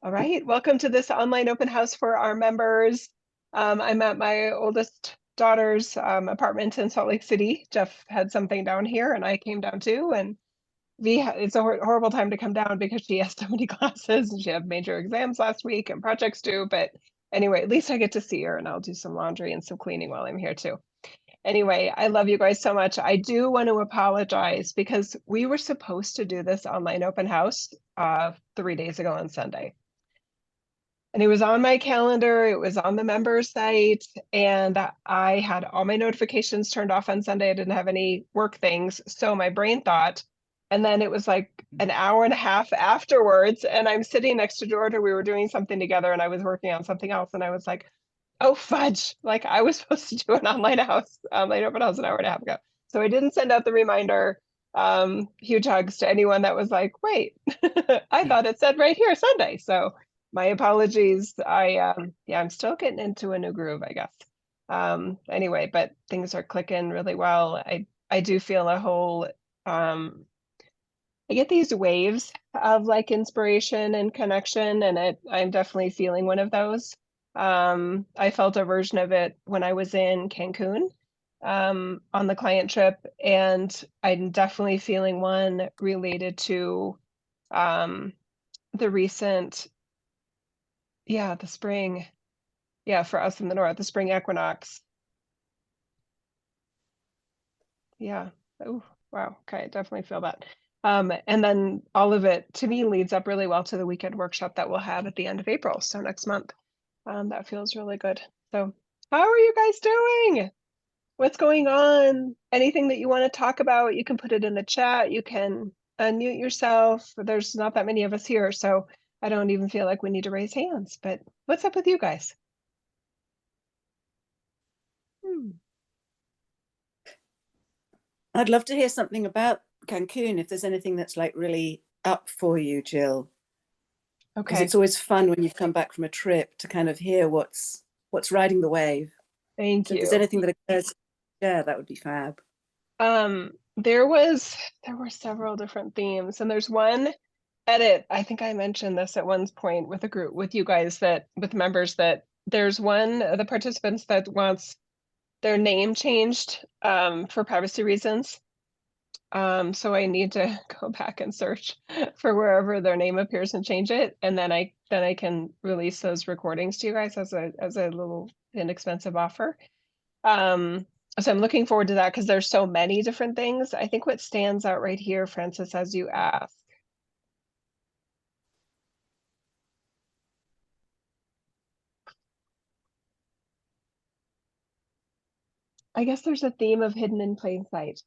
All right, welcome to this online open house for our members. I'm at my oldest daughter's apartment in Salt Lake City. Jeff had something down here and I came down too. And it's a horrible time to come down because she has so many classes and she had major exams last week and projects due. But anyway, at least I get to see her and I'll do some laundry and some cleaning while I'm here too. Anyway, I love you guys so much. I do want to apologize because we were supposed to do this online open house 3 days ago on Sunday. And it was on my calendar, it was on the member site, and I had all my notifications turned off on Sunday. I didn't have any work things. So my brain thought, and then it was like an hour and a half afterwards, and I'm sitting next to Georgia. We were doing something together, and I was working on something else, and I was like, oh fudge, like I was supposed to do an online open house an hour and a half ago. So I didn't send out the reminder. Huge hugs to anyone that was like, wait, I thought it said right here Sunday. So my apologies. I'm still getting into a new groove, I guess. Anyway, but things are clicking really well. I do feel a whole I get these waves of like inspiration and connection, and I'm definitely feeling one of those. I felt a version of it when I was in Cancun on the client trip, and I'm definitely feeling one related to the recent, the spring, for us in the north, the spring equinox. Yeah. Oh, wow. Okay, I definitely feel that. And then all of it to me leads up really well to the weekend workshop that we'll have at the end of April, so next month. That feels really good. So how are you guys doing? What's going on? Anything that you want to talk about, you can put it in the chat. You can unmute yourself. There's not that many of us here, so I don't even feel like we need to raise hands. But what's up with you guys? I'd love to hear something about Cancun, if there's anything that's like really up for you, Jill. Because Okay, it's always fun when you've come back from a trip to kind of hear what's riding the wave. thank So if there's you. anything that occurs, yeah, that would be fab. There were several different themes, and there's one edit. I think I mentioned this at one point with a group with you guys, that with members, that there's one of the participants that wants their name changed for privacy reasons. So I need to go back and search for wherever their name appears and change it, and then I can release those recordings to you guys as a little inexpensive offer. So I'm looking forward to that because there's so many different things. I think what stands out right here, Francis, as you ask, I guess there's a theme of hidden in plain sight.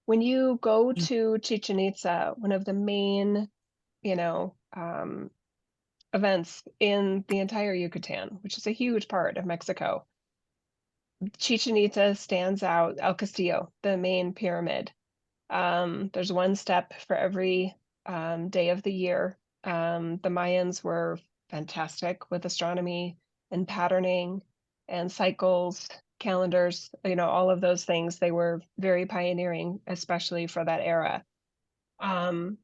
When you go to Chichen Itza, one of the main, you know, events in the entire Yucatan, which is a huge part of Mexico, Chichen Itza stands out. El Castillo, the main pyramid. There's one step for every day of the year. The Mayans were fantastic with astronomy and patterning and cycles, calendars, all of those things. They were very pioneering, especially for that era. And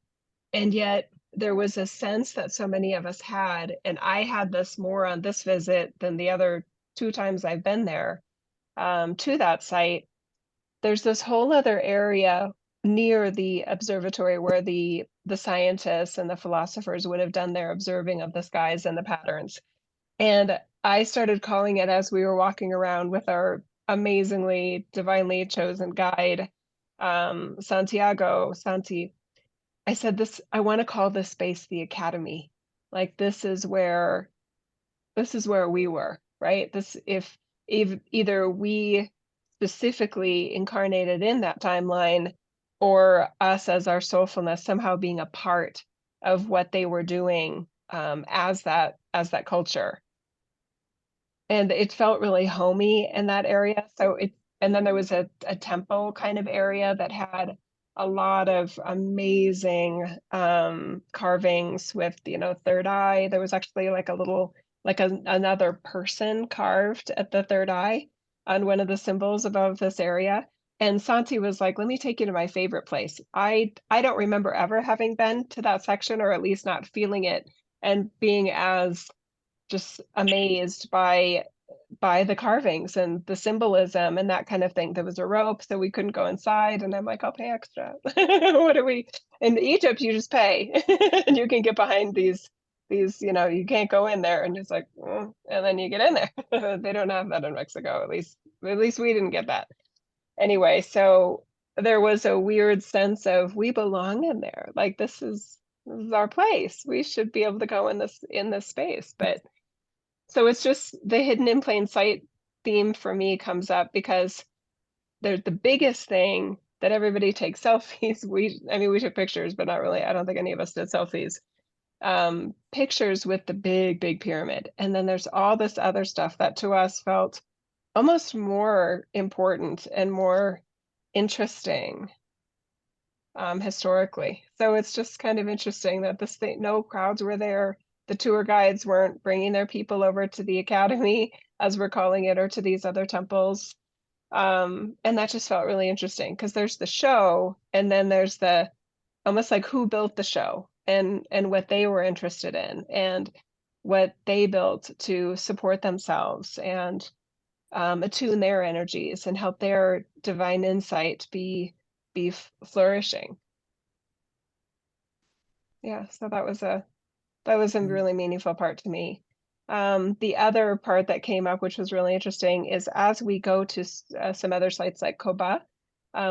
yet there was a sense that so many of us had, and I had this more on this visit than the other two times I've been there, to that site. There's this whole other area near the observatory where the scientists and the philosophers would have done their observing of the skies and the patterns. And I started calling it, as we were walking around with our amazingly divinely chosen guide, Santi. I said, I want to call this space the Academy. Like this is where we were, right? If either we specifically incarnated in that timeline, or us as our soulfulness somehow being a part of what they were doing, as that culture. And it felt really homey in that area. And then there was a temple kind of area that had a lot of amazing carvings with, third eye. There was actually like a little, like another person carved at the third eye on one of the symbols above this area. And Santi was like, let me take you to my favorite place. I don't remember ever having been to that section, or at least not feeling it and being as just amazed by the carvings and the symbolism and that kind of thing. There was a rope, so we couldn't go inside, and I'm like, I'll pay extra. What are we in Egypt? You just pay, and you can get behind these. You can't go in there, and it's like, and then you get in there. They don't have that in Mexico, at least we didn't get that. Anyway, so there was a weird sense of we belong in there. Like this is our place. We should be able to go in this space, but so it's just the hidden in plain sight theme for me comes up because there's the biggest thing that everybody takes selfies. We took pictures, but not really. I don't think any of us did selfies. Pictures with the big, big pyramid. And then there's all this other stuff that to us felt almost more important and more interesting historically. So it's just kind of interesting that no crowds were there. The tour guides weren't bringing their people over to the academy, as we're calling it, or to these other temples. And that just felt really interesting because there's the show, and then there's the almost like who built the show and what they were interested in and what they built to support themselves and attune their energies and help their divine insight be flourishing. Yeah, so that was a really meaningful part to me. The other part that came up, which was really interesting, is as we go to some other sites like Koba,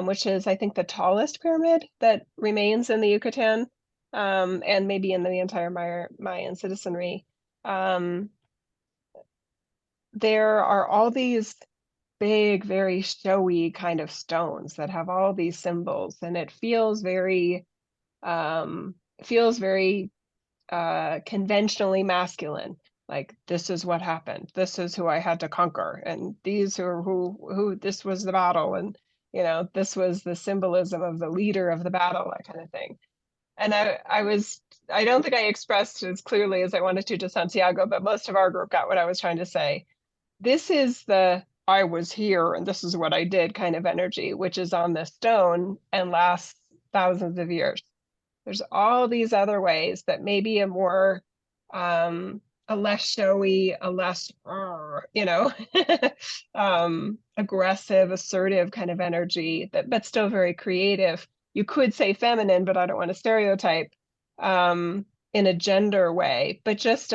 which is I think the tallest pyramid that remains in the Yucatan, and maybe in the entire Mayan citizenry. There are all these big, very showy kind of stones that have all these symbols, and it feels very conventionally masculine. Like this is what happened. This is who I had to conquer, and these are who this was the battle, and this was the symbolism of the leader of the battle, that kind of thing. And I don't think I expressed as clearly as I wanted to Santiago, but most of our group got what I was trying to say. This is the I was here and this is what I did kind of energy, which is on this stone and lasts thousands of years. There's all these other ways that maybe a less showy, a less, aggressive, assertive kind of energy but still very creative. You could say feminine, but I don't want to stereotype, in a gender way, but just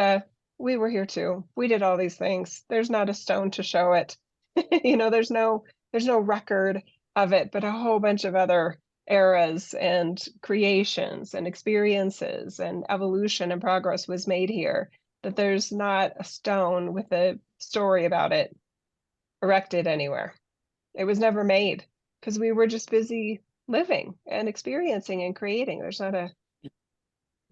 we were here too. We did all these things. There's not a stone to show it. There's no record of it, but a whole bunch of other eras and creations and experiences and evolution and progress was made here, that there's not a stone with a story about it erected anywhere. It was never made because we were just busy living and experiencing and creating. There's not a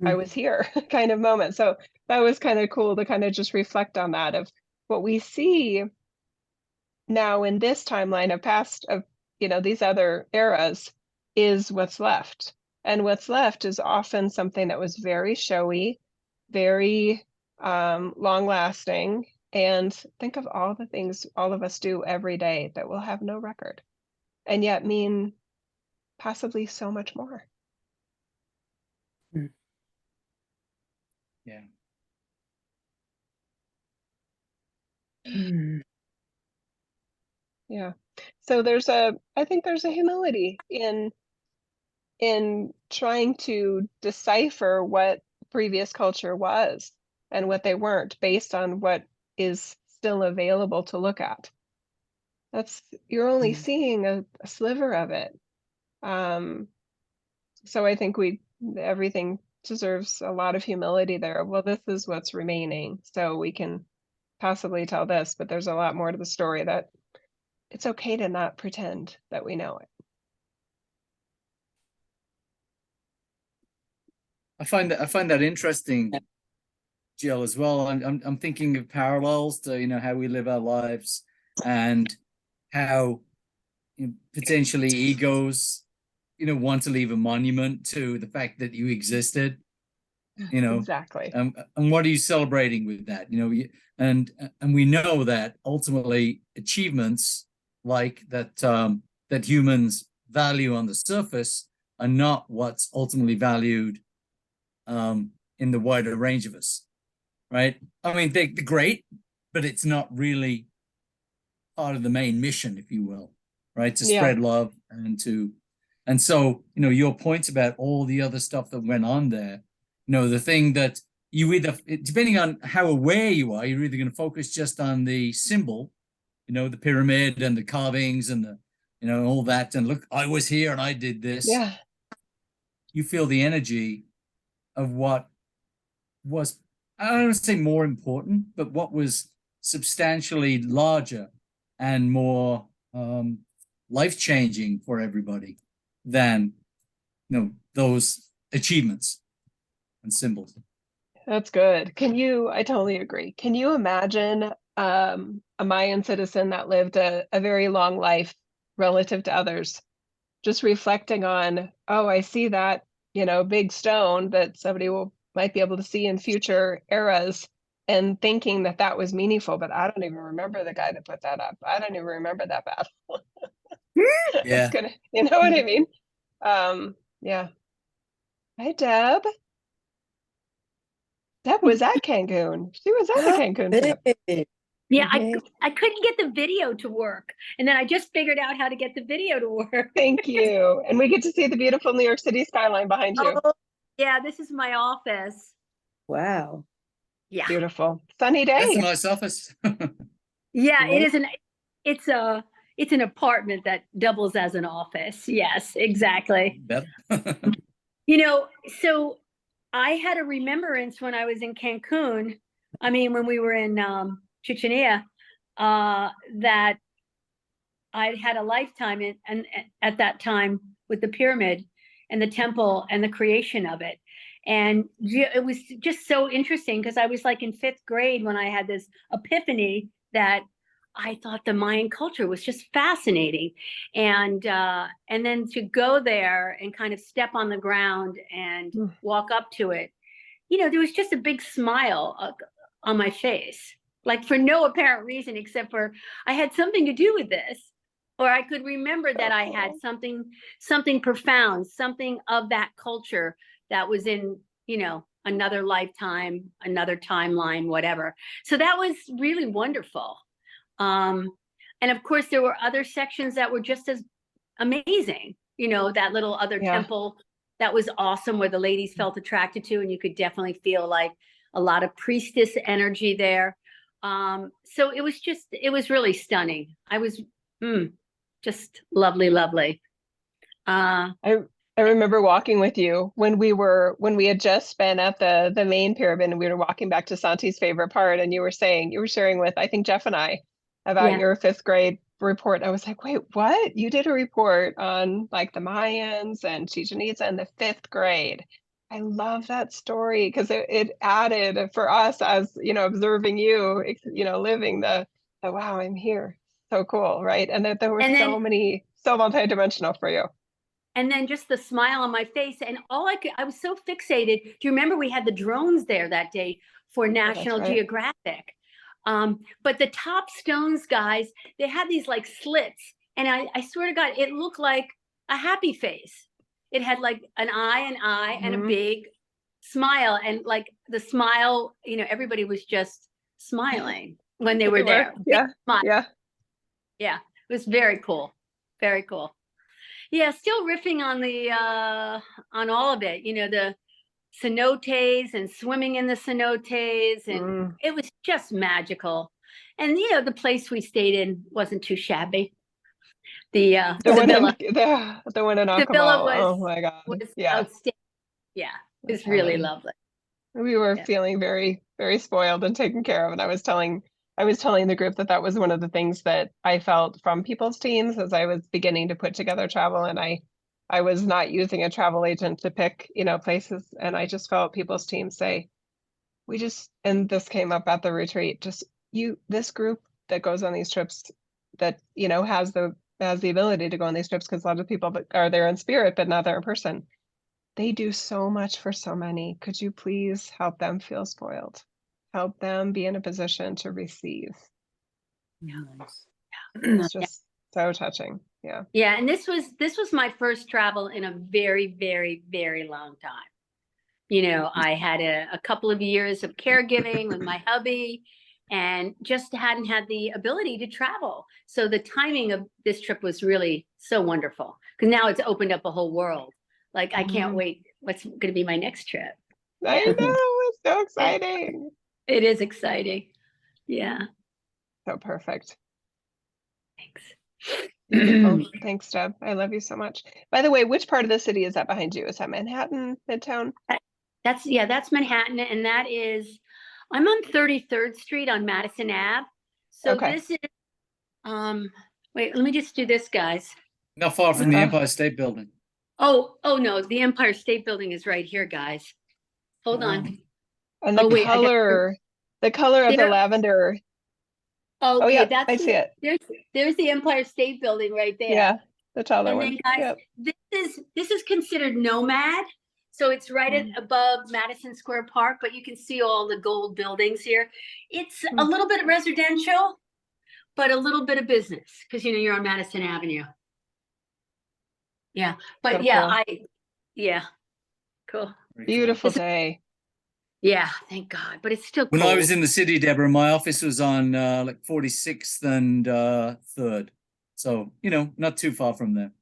I was here kind of moment. So that was kind of cool to kind of just reflect on that of what we see now in this timeline of past of these other eras is what's left. And what's left is often something that was very showy, very long lasting. And think of all the things all of us do every day that will have no record and yet mean possibly so much more. Yeah. Yeah. So I think there's a humility in trying to decipher what previous culture was and what they weren't based on what is still available to look at. You're only seeing a sliver of it. So I think everything deserves a lot of humility there. Well, this is what's remaining, so we can possibly tell this, but there's a lot more to the story that it's okay to not pretend that we know it. I find that interesting, Jill, as well. I'm thinking of parallels to how we live our lives and how potentially egos want to leave a monument to the fact that you existed. Exactly. And what are you celebrating with that? And we know that ultimately achievements like that that humans value on the surface are not what's ultimately valued in the wider range of us, right? I mean, they're great, but it's not really part of the main mission, if you will, right? To Yeah. spread love and so, you know, your points about all the other stuff that went on there, you know, the thing that you either, depending on how aware you are, you're either going to focus just on the symbol, you know, the pyramid and the carvings and the, you know, all that. And look, I was here and I did this. Yeah. You feel the energy of what was, I don't want to say more important, but what was substantially larger and more life-changing for everybody than, you know, those achievements and symbols. That's good. I totally agree. Can you imagine a Mayan citizen that lived a very long life relative to others, just reflecting on, oh, I see that, you know, big stone that somebody might be able to see in future eras, and thinking that that was meaningful, but I don't even remember the guy that put that up. I don't even remember that battle. It's Yeah. gonna, you know what I mean? Yeah. Hi, Deb. Deb was at Cancun. She was at the Cancun trip. Yeah, I couldn't get the video to work. And then I just figured out how to get the video to work. Thank you. And we get to see the beautiful New York City skyline behind you. Oh, yeah, this is my office. Wow. Yeah. Beautiful. Sunny That's a day. nice office. Yeah, Right. it's an apartment that doubles as an office. Yes, exactly. Better. You know, so I had a remembrance when I was in Cancun. I mean, when we were in Chichen Itza, that I'd had a lifetime and at that time with the pyramid and the temple and the creation of it. And it was just so interesting because I was like in 5th grade when I had this epiphany that I thought the Mayan culture was just fascinating. And then to go there and kind of step on the ground and walk up to it, you know, there was just a big smile on my face, like for no apparent reason, except for I had something to do with this, or I could remember that I had something profound, something of that culture that was in, you know, another lifetime, another timeline, whatever. So that was really wonderful. And of course, there were other sections that were just as amazing. You know, that little other temple that was awesome where the ladies felt attracted to, and you could definitely feel like a lot of priestess energy there. So it was really stunning. I was just lovely, lovely. I remember walking with you when we had just been at the main pyramid, and we were walking back to Santi's favorite part, and you were sharing with, I think, Jeff and I about your 5th grade report. I was like, wait, what? You did a report on like the Mayans and Chichen Itza in the 5th grade. I love that story because it added for us as, you know, observing you, you know, living the wow, I'm here. So cool, right? And that there were so multidimensional for you. And then just the smile on my face, and I was so fixated. Do you remember we had the drones there that day for National Geographic? But the top stones, guys, they had these like slits, and I swear to God, it looked like a happy face. It had like an eye and a big smile, and like the smile, you know, everybody was just smiling when they were there. Yeah. It was very cool. Very cool. Yeah, still riffing on the on all of it, you know, the cenotes and swimming in the cenotes, and it was just magical. And you know, the place we stayed in wasn't too shabby. The villa, the one in the villa Acapulco. Oh my God. was outstanding. Yeah, it was really lovely. We were feeling very, very spoiled and taken care of. And I was telling the group that was one of the things that I felt from people's teams as I was beginning to put together travel. And I was not using a travel agent to pick, you know, places. And I just felt people's teams say, and this came up at the retreat, this group that goes on these trips that, you know, has the ability to go on these trips, because a lot of people that are there in spirit, but not there in person. They do so much for so many. Could you please help them feel spoiled? Help them be in a position to receive. It's just so touching. Yeah. Yeah, and this was my first travel in a very, very, very long time. You know, I had a couple of years of caregiving with my hubby and just hadn't had the ability to travel. So the timing of this trip was really so wonderful because now it's opened up a whole world. Like, I can't wait. What's going to be my next trip? I Yeah. know, it's so exciting. It is exciting. Yeah. So perfect. Thanks. Beautiful. Thanks, Deb. I love you so much. By the way, which part of the city is that behind you? Is that Manhattan, Midtown? That's Manhattan, and that is, I'm on 33rd Street on Madison Ave. So Okay. this is, wait, let me just do this, guys. Not far from the Uh, Empire State Building. Oh no, the Empire State Building is right here, guys. Hold on. And the Oh, wait, color of the There- lavender. Okay, Oh yeah, that's I see it. there's the Empire State Building right there. Yeah, the taller And one. then, guys, Yep. this is considered nomad. So it's right above Madison Square Park, but you can see all the gold buildings here. It's a little bit residential, but a little bit of business because, you know, you're on Madison Avenue. Yeah, but So yeah, cool. yeah, cool. Very cool. Beautiful day. Yeah, thank God, but it's still When cold. I was in the city, Deborah, my office was on like 46th and 3rd. So, you know, not too far from there.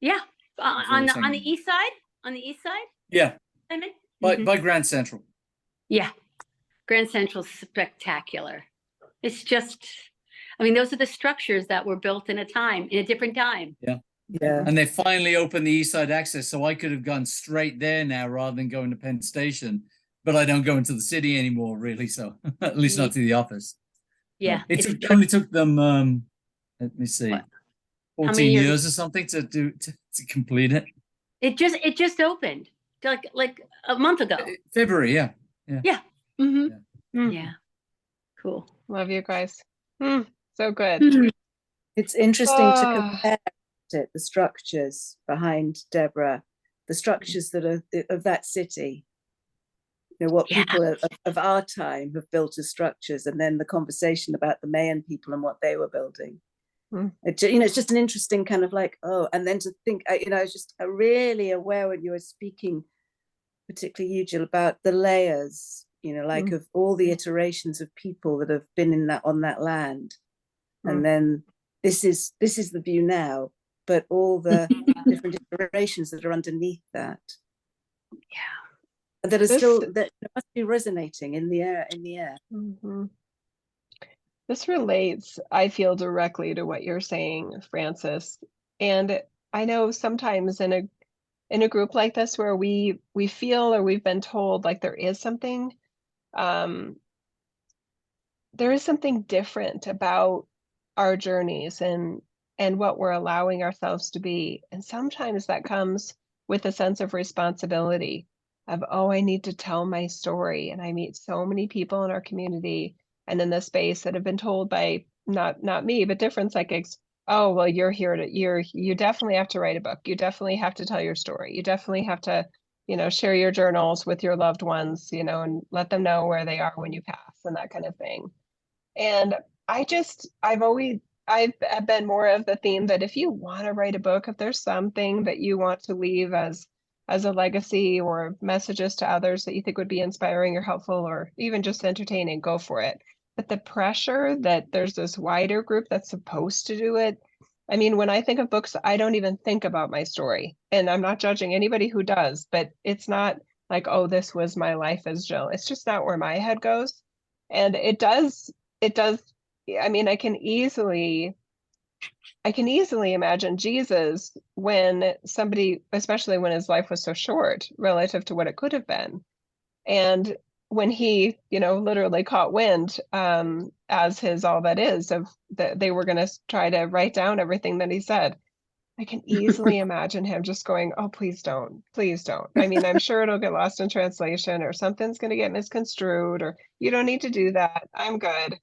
Yeah, on the hanging. east side, on the east side, Yeah, Simon? by Grand Central. Yeah, Grand Central's spectacular. It's just, I mean, those are the structures that were built in a different time. Yeah. Yeah. And they finally opened the East Side access, so I could have gone straight there now rather than going to Penn Station. But I don't go into the city anymore, really. So at least not to the office. Yeah, It only took them let me see, What? 14 years or something to complete it. It just opened like a month ago. February, yeah. Yeah. Mm-hmm. Mm. Yeah. Cool. Love you guys. So good. It's interesting to Ah. compare it, the structures behind Deborah, the structures that are of that city. You know, what Yeah. people of our time have built as structures, and then the conversation about the Mayan people and what they were building. You know, it's just an interesting kind of like, oh, and then to think, you know, I was just really aware when you were speaking, particularly you, Jill, about the layers, you know, like of all the iterations of people that have been in that on that land. And then this is the view now, but all the different iterations that are underneath that. Yeah. That are still, that must be resonating in the air. This relates, I feel, directly to what you're saying, Frances. And I know sometimes in a group like this where we feel or we've been told like there is something different about our journeys and what we're allowing ourselves to be. And sometimes that comes with a sense of responsibility of, oh, I need to tell my story. And I meet so many people in our community and in this space that have been told by not me, but different psychics, oh, well, you definitely have to write a book. You definitely have to tell your story. You definitely have to, you know, share your journals with your loved ones, you know, and let them know where they are when you pass and that kind of thing. And I've been more of the theme that if you want to write a book, if there's something that you want to leave as a legacy or messages to others that you think would be inspiring or helpful or even just entertaining, go for it. But the pressure that there's this wider group that's supposed to do it. I mean, when I think of books, I don't even think about my story. And I'm not judging anybody who does, but it's not like, oh, this was my life as Jill. It's just not where my head goes. And it does, I mean, I can easily imagine Jesus when somebody, especially when his life was so short relative to what it could have been. And when he, you know, literally caught wind as his all that is of that they were going to try to write down everything that he said. I can easily imagine him just going, oh, please don't, please don't. I mean, I'm sure it'll get lost in translation or something's going to get misconstrued or you don't need to do that. I'm good.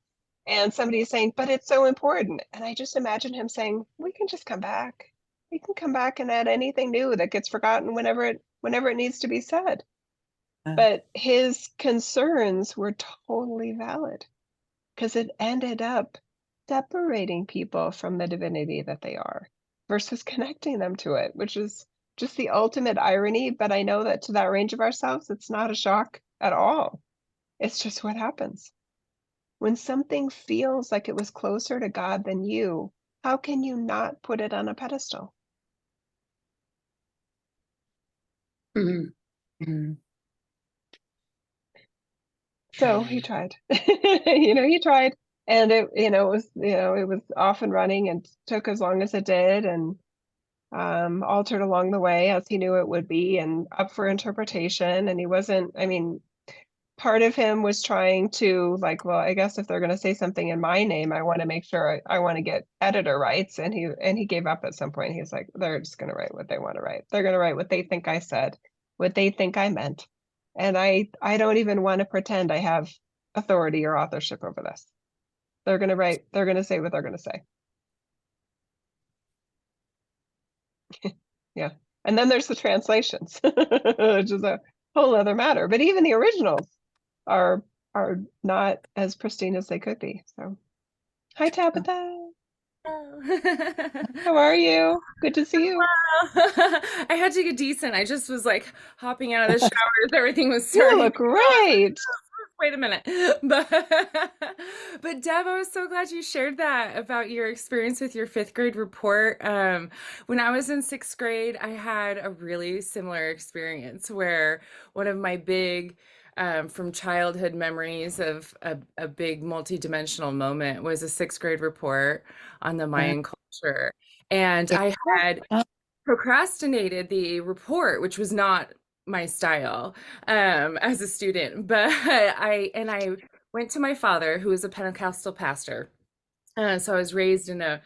And somebody's saying, but it's so important. And I just imagine him saying, we can just come back. We can come back and add anything new that gets forgotten whenever it needs to be said. But his concerns were totally valid because it ended up separating people from the divinity that they are versus connecting them to it, which is just the ultimate irony, but I know that to that range of ourselves, it's not a shock at all. It's just what happens. When something feels like it was closer to God than you, how can you not put it on a pedestal? Mhm. So he tried. He tried. And it was off and running and took as long as it did, and altered along the way as he knew it would be, and up for interpretation. And he wasn't, part of him was trying to, like, well, I guess if they're going to say something in my name, I want to make sure I want to get editor rights. And he gave up at some point. He's like, they're just going to write what they want to write. They're going to write what they think I said, what they think I meant. And I don't even want to pretend I have authority or authorship over this. They're going to write, they're going to say what they're going to say. Yeah. And then there's the translations, which is a whole other matter. But even the originals are not as pristine as they could be. So, hi Tabitha. How are you? Good to see you. I had to get decent. I just was like hopping out of the shower as everything was You starting. look great. Wait a minute. But Deb, I was so glad you shared that about your experience with your 5th grade report. When I was in 6th grade, I had a really similar experience where one of my big from childhood memories of a big multidimensional moment was a 6th grade report on the Mayan culture. And I had procrastinated the report, which was not my style as a student, but I went to my father, who is a Pentecostal pastor. So I was raised in a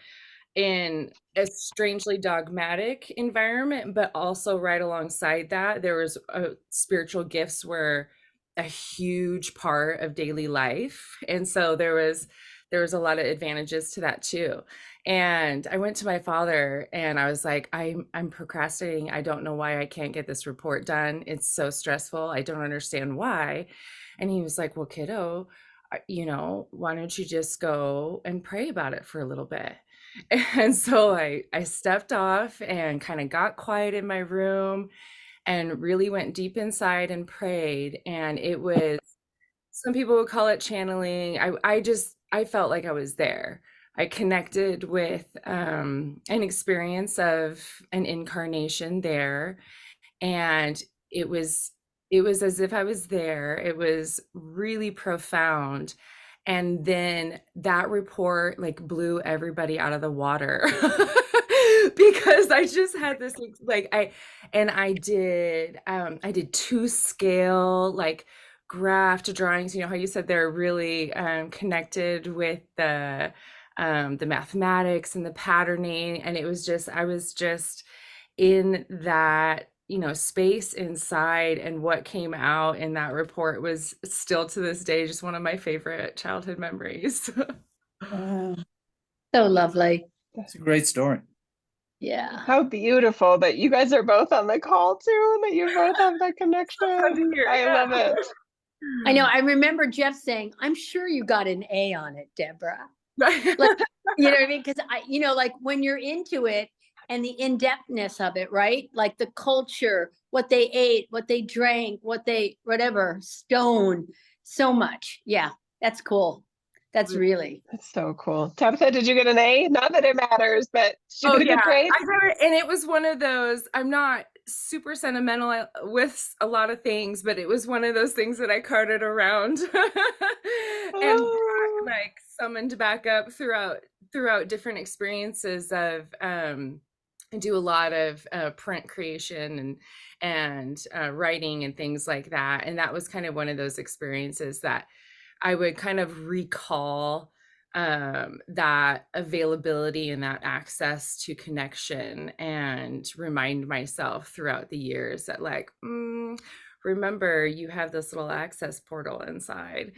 strangely dogmatic environment, but also right alongside that, there was spiritual gifts were a huge part of daily life. And so there was a lot of advantages to that too. And I went to my father and I was like, I'm procrastinating. I don't know why I can't get this report done. It's so stressful. I don't understand why. And he was like, well, kiddo, why don't you just go and pray about it for a little bit? And so I stepped off and kind of got quiet in my room and really went deep inside and prayed. And it was, some people would call it channeling. I felt like I was there. I connected with an experience of an incarnation there. And it was as if I was there. It was really profound. And then that report like blew everybody out of the water because I just had this like I did 2 scale like graph drawings. You know how you said they're really connected with the mathematics and the patterning, and it was just, I was just in that space inside, and what came out in that report was still to this day just one of my favorite childhood memories. Wow. So lovely. It's a great story. Yeah. How beautiful that you guys are both on the call too, and that you both have that connection. I love it. I know. I remember Jeff saying, I'm sure you got an A on it, Deborah. Like, you know what I mean? Because like when you're into it and the in-depthness of it, right? Like the culture, what they ate, what they drank, whatever, stone, so much. Yeah, that's cool. That's so cool. Tabitha, did you get an A? Not that it matters, but did you get a good grade? I got it, and it was one of those, I'm not super sentimental with a lot of things, but it was one of those things that I carted around and like summoned back up throughout different experiences of I do a lot of print creation and writing and things like that. And that was kind of one of those experiences that I would kind of recall that availability and that access to connection, and remind myself throughout the years that like, remember you have this little access portal inside.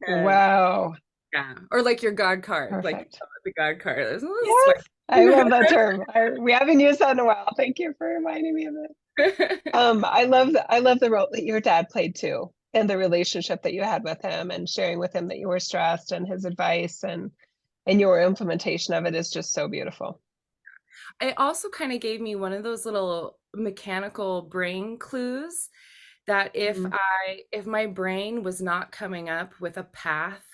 Wow. Yeah. Or like your God card. Perfect. Like the God card. There's a little Yes, I love that term. We haven't used that in a while. Thank you for reminding me of it. I love the role that your dad played too, and the relationship that you had with him, and sharing with him that you were stressed, and his advice and your implementation of it is just so beautiful. It also kind of gave me one of those little mechanical brain clues that if my brain was not coming up with a path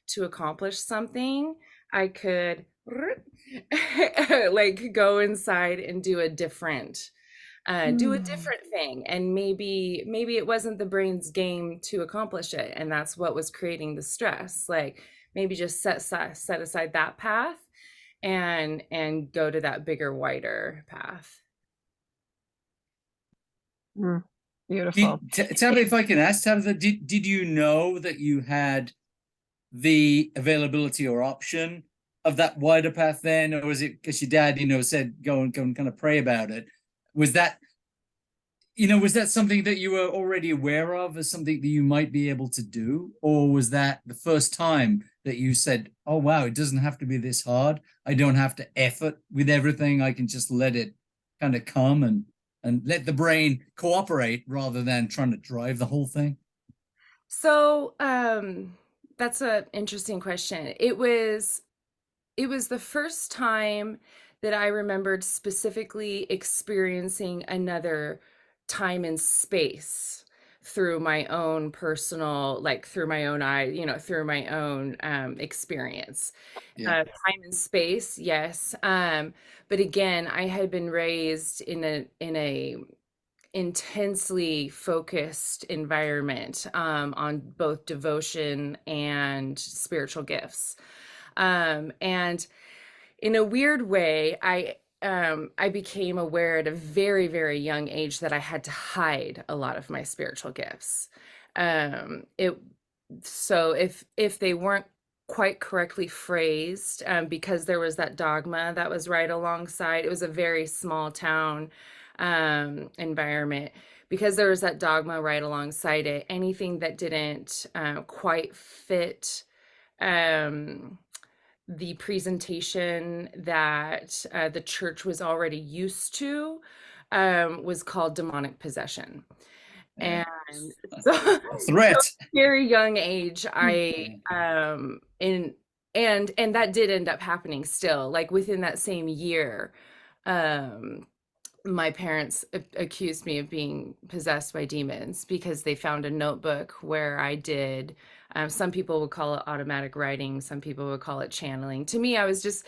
to accomplish something, I could like go inside and do a different thing, and maybe it wasn't the brain's game to accomplish it, and that's what was creating the stress. Like maybe just set aside that path and go to that bigger, wider path. Beautiful. Tabitha, if I can ask, Tabitha, did you know that you had the availability or option of that wider path then, or was it because your dad, said go and kind of pray about it? Was that, was that something that you were already aware of as something that you might be able to do, or was that the first time that you said, "Oh wow, it doesn't have to be this hard. I don't have to effort with everything. I can just let it kind of come and let the brain cooperate rather than trying to drive the whole thing"? So that's an interesting question. It was the first time that I remembered specifically experiencing another time and space through my own personal, like through my own eye, through my own experience. Yeah. Time and space, yes. But again, I had been raised in a intensely focused environment on both devotion and spiritual gifts. And in a weird way, I became aware at a very, very young age that I had to hide a lot of my spiritual gifts. So if they weren't quite correctly phrased, because there was that dogma that was right alongside, it was a very small town environment. Because there was that dogma right alongside it, anything that didn't quite fit the presentation that the church was already used to was called demonic possession. And so, Threat. so very young age, I and that did end up happening still, like within that same year. My parents accused me of being possessed by demons because they found a notebook where I did, some people would call it automatic writing, some people would call it channeling. To me, I was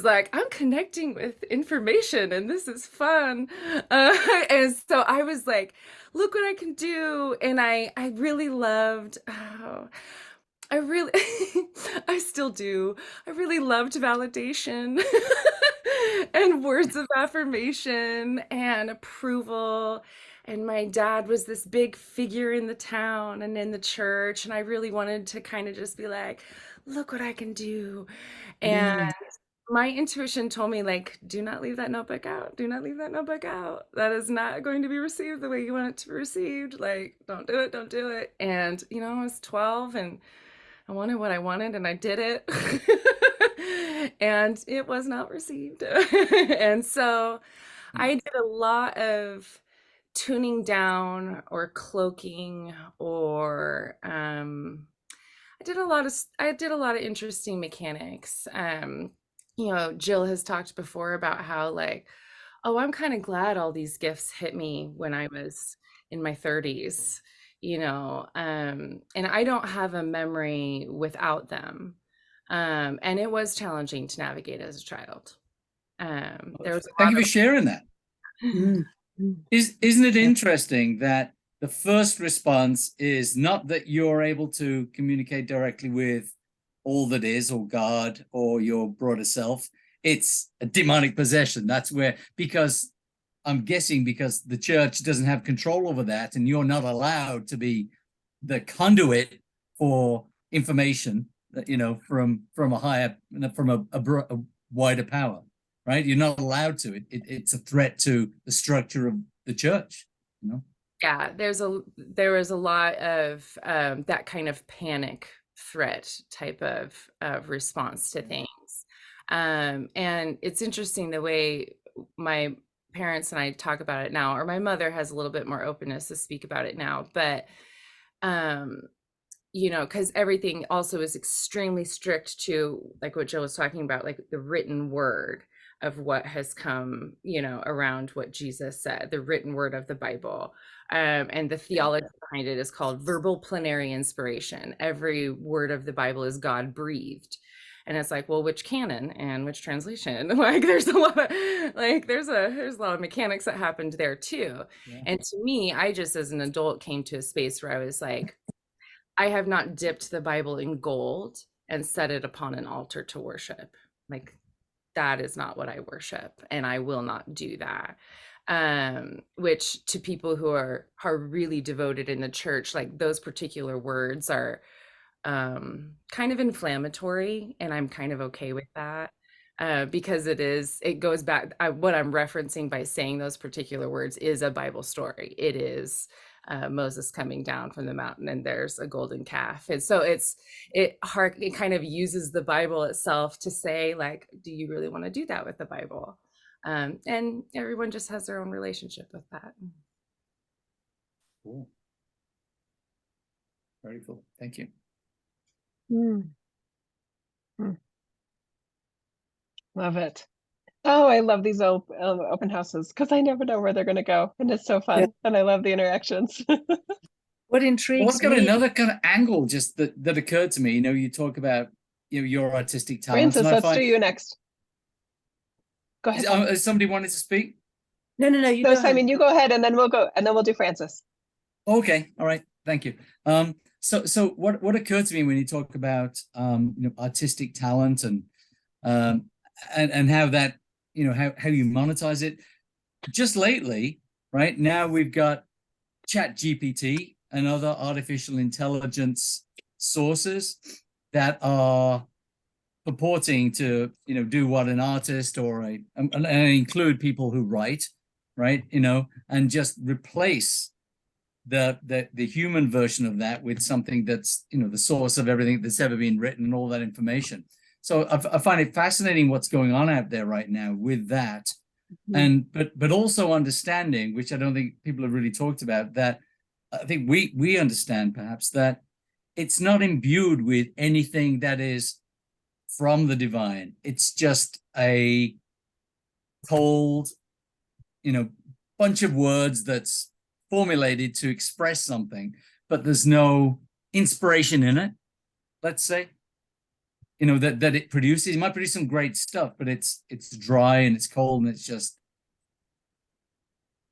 like, I'm connecting with information and this is fun. And so I was like, look what I can do. And I really loved, I still do. I really loved validation and words of affirmation and approval. And my dad was this big figure in the town and in the church. And I really wanted to kind of just be like, look what I can do. And my intuition told me, like, do not leave that notebook out. Do not leave that notebook out. That is not going to be received the way you want it to be received. Like, don't do it. Don't do it. And, I was 12 and I wanted what I wanted and I did it. And it was not received. And so I did a lot of tuning down or cloaking, or I did a lot of interesting mechanics. Jill has talked before about how, like, oh, I'm kind of glad all these gifts hit me when I was in my 30s, and I don't have a memory without them. And it was challenging to navigate as a child. Thank you for sharing that. Isn't it interesting that the first response is not that you're able to communicate directly with all that is, or God, or your broader self? It's a demonic possession. That's where, because I'm guessing because the church doesn't have control over that, and you're not allowed to be the conduit for information that, from a higher, from a wider power, right? You're not allowed to. It's a threat to the structure of the church, Yeah, there was a lot of that kind of panic threat type of response to things. And it's interesting the way my parents and I talk about it now, or my mother has a little bit more openness to speak about it now, but because everything also is extremely strict to, like what Jill was talking about, like the written word. of what has come, you know, around what Jesus said, the written word of the Bible. And the theology behind it is called verbal plenary inspiration. Every word of the Bible is God breathed. And it's like, well, which canon and which translation? Like there's a lot of there's a lot of mechanics that happened there too. Yeah. And to me, I just as an adult came to a space where I was like, I have not dipped the Bible in gold and set it upon an altar to worship. Like that is not what I worship, and I will not do that. Which to people who are really devoted in the church, like those particular words are kind of inflammatory, and I'm kind of okay with that. Because it goes back, what I'm referencing by saying those particular words is a Bible story. It is Moses coming down from the mountain and there's a golden calf. And so it kind of uses the Bible itself to say, like, do you really want to do that with the Bible? And everyone just has their own relationship with that. Cool. Very cool. Thank you. Love it. Oh, I love these open houses because I never know where they're going to go, and it's so fun. Yeah. And I love the interactions. What Well, intrigues I've got me, another kind of angle just that occurred to me. You know, you talk about, you know, your artistic talents, Francis, and I let's do find you next. Go ahead. has somebody wanted to speak? no, you No, go ahead. Simon, you go ahead, and then we'll do Francis. Okay, all right, thank you. So what occurred to me when you talk about you know, artistic talent and how that, you know, how you monetize it. Just lately, right now we've got ChatGPT and other artificial intelligence sources that are purporting to, you know, do what an artist or and include people who write, right, you know, and just replace the human version of that with something that's, you know, the source of everything that's ever been written and all that information. So I find it fascinating what's going on out there right now with that. And but also understanding, which I don't think people have really talked about, that I think we understand perhaps that it's not imbued with anything that is from the divine. It's just a cold, you know, bunch of words that's formulated to express something, but there's no inspiration in it, let's say, you know, that it produces. It might produce some great stuff, but it's dry and it's cold and it's just.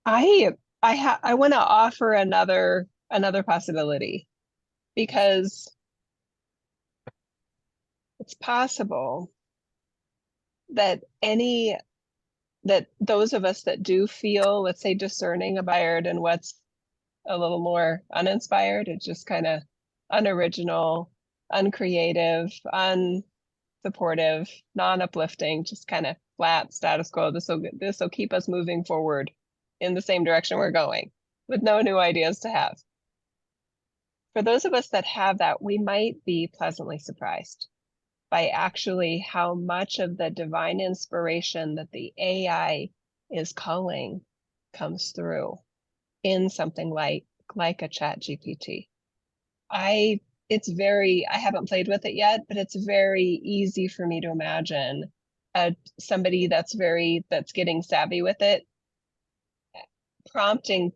I want to offer another possibility, because it's possible that those of us that do feel, let's say, discerning about and what's a little more uninspired, it's just kind of unoriginal, uncreative, unsupportive, non-uplifting, just kind of flat status quo. This will keep us moving forward in the same direction we're going, with no new ideas to have. For those of us that have that, we might be pleasantly surprised by actually how much of the divine inspiration that the AI is calling comes through in something like a ChatGPT. I haven't played with it yet, but it's very easy for me to imagine somebody that's getting savvy with it, prompting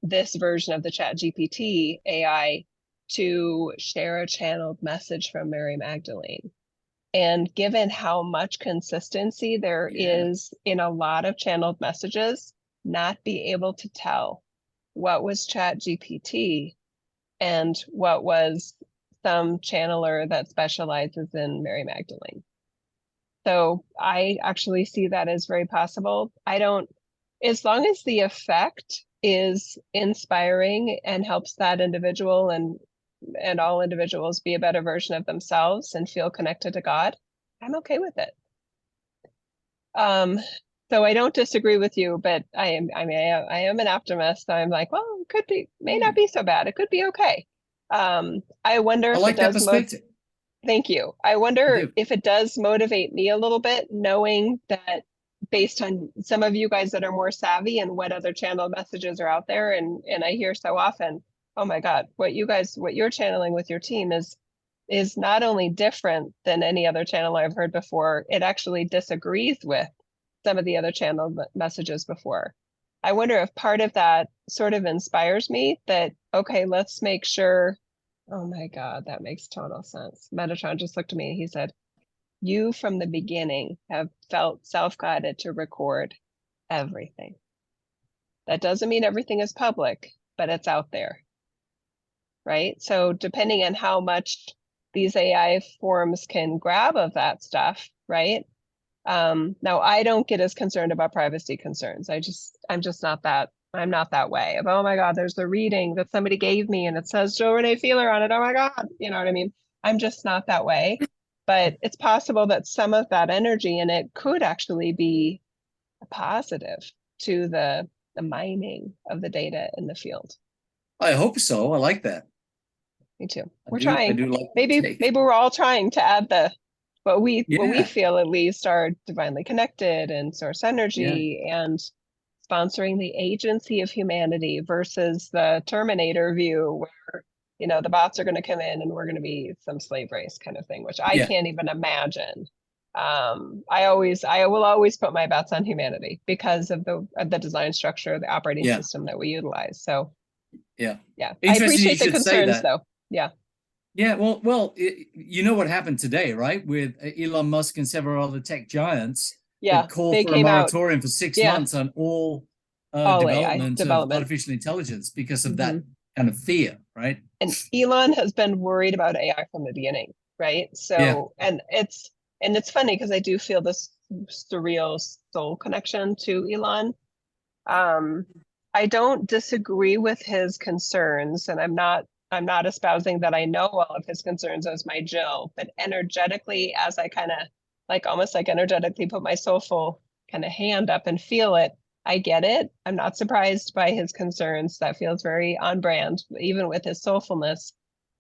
this version of the ChatGPT AI to share a channeled message from Mary Magdalene. And given how much consistency there is in a lot of channeled messages, not be able to tell what was ChatGPT and what was some channeler that specializes in Mary Magdalene. So I actually see that as very possible. As long as the effect is inspiring and helps that individual and all individuals be a better version of themselves and feel connected to God, I'm okay with it. So I don't disagree with you, but I am an optimist. So I'm like, well, it may not be so bad. It could be okay. I wonder if like it does. that perspective. Thank you. I wonder if it does motivate me a little bit, knowing that based on some of you guys that are more savvy and what other channeled messages are out there. And I hear so often, oh my God, what you're channeling with your team is is not only different than any other channel I've heard before, it actually disagrees with some of the other channel messages before. I wonder if part of that sort of inspires me that, okay, let's make sure. Oh my God, that makes total sense. Metatron just looked at me and he said, you from the beginning have felt self-guided to record everything. That doesn't mean everything is public, but it's out there, right? So depending on how much these AI forms can grab of that stuff, right? Now I don't get as concerned about privacy concerns. I'm just not that, I'm not that way of, oh my God, there's the reading that somebody gave me and it says Joe Renee Feeler on it. Oh my God, you know what I mean? I'm just not that way, but it's possible that some of that energy in it could actually be a positive to the mining of the data in the field. I hope so. I like that. Me too. I We're do, trying. I do like Maybe we're all trying to add the what we Yeah. feel at least are divinely connected and source energy and sponsoring the agency of humanity versus the Terminator view where, you know, the bots are going to come in and we're going to be some slave race kind of thing, which I Yeah. can't even imagine. I will always put my bets on humanity because of the design structure, the operating Yeah. system that we utilize. So Yeah. yeah, I Interesting you appreciate the should say concerns that. though. Yeah. Yeah, you know what happened today, right? With Elon Musk and several other tech giants Yeah, that called they for a came out. moratorium for 6 Yeah. months on all All AI development of development. artificial intelligence because of that kind of fear, right? And Elon has been worried about AI from the beginning, right? So, Yeah. and it's funny because I do feel this surreal soul connection to Elon. I don't disagree with his concerns, and I'm not espousing that I know all of his concerns as my Jill, but energetically, as I kind of like almost like energetically put my soulful kind of hand up and feel it, I get it. I'm not surprised by his concerns. That feels very on brand, even with his soulfulness.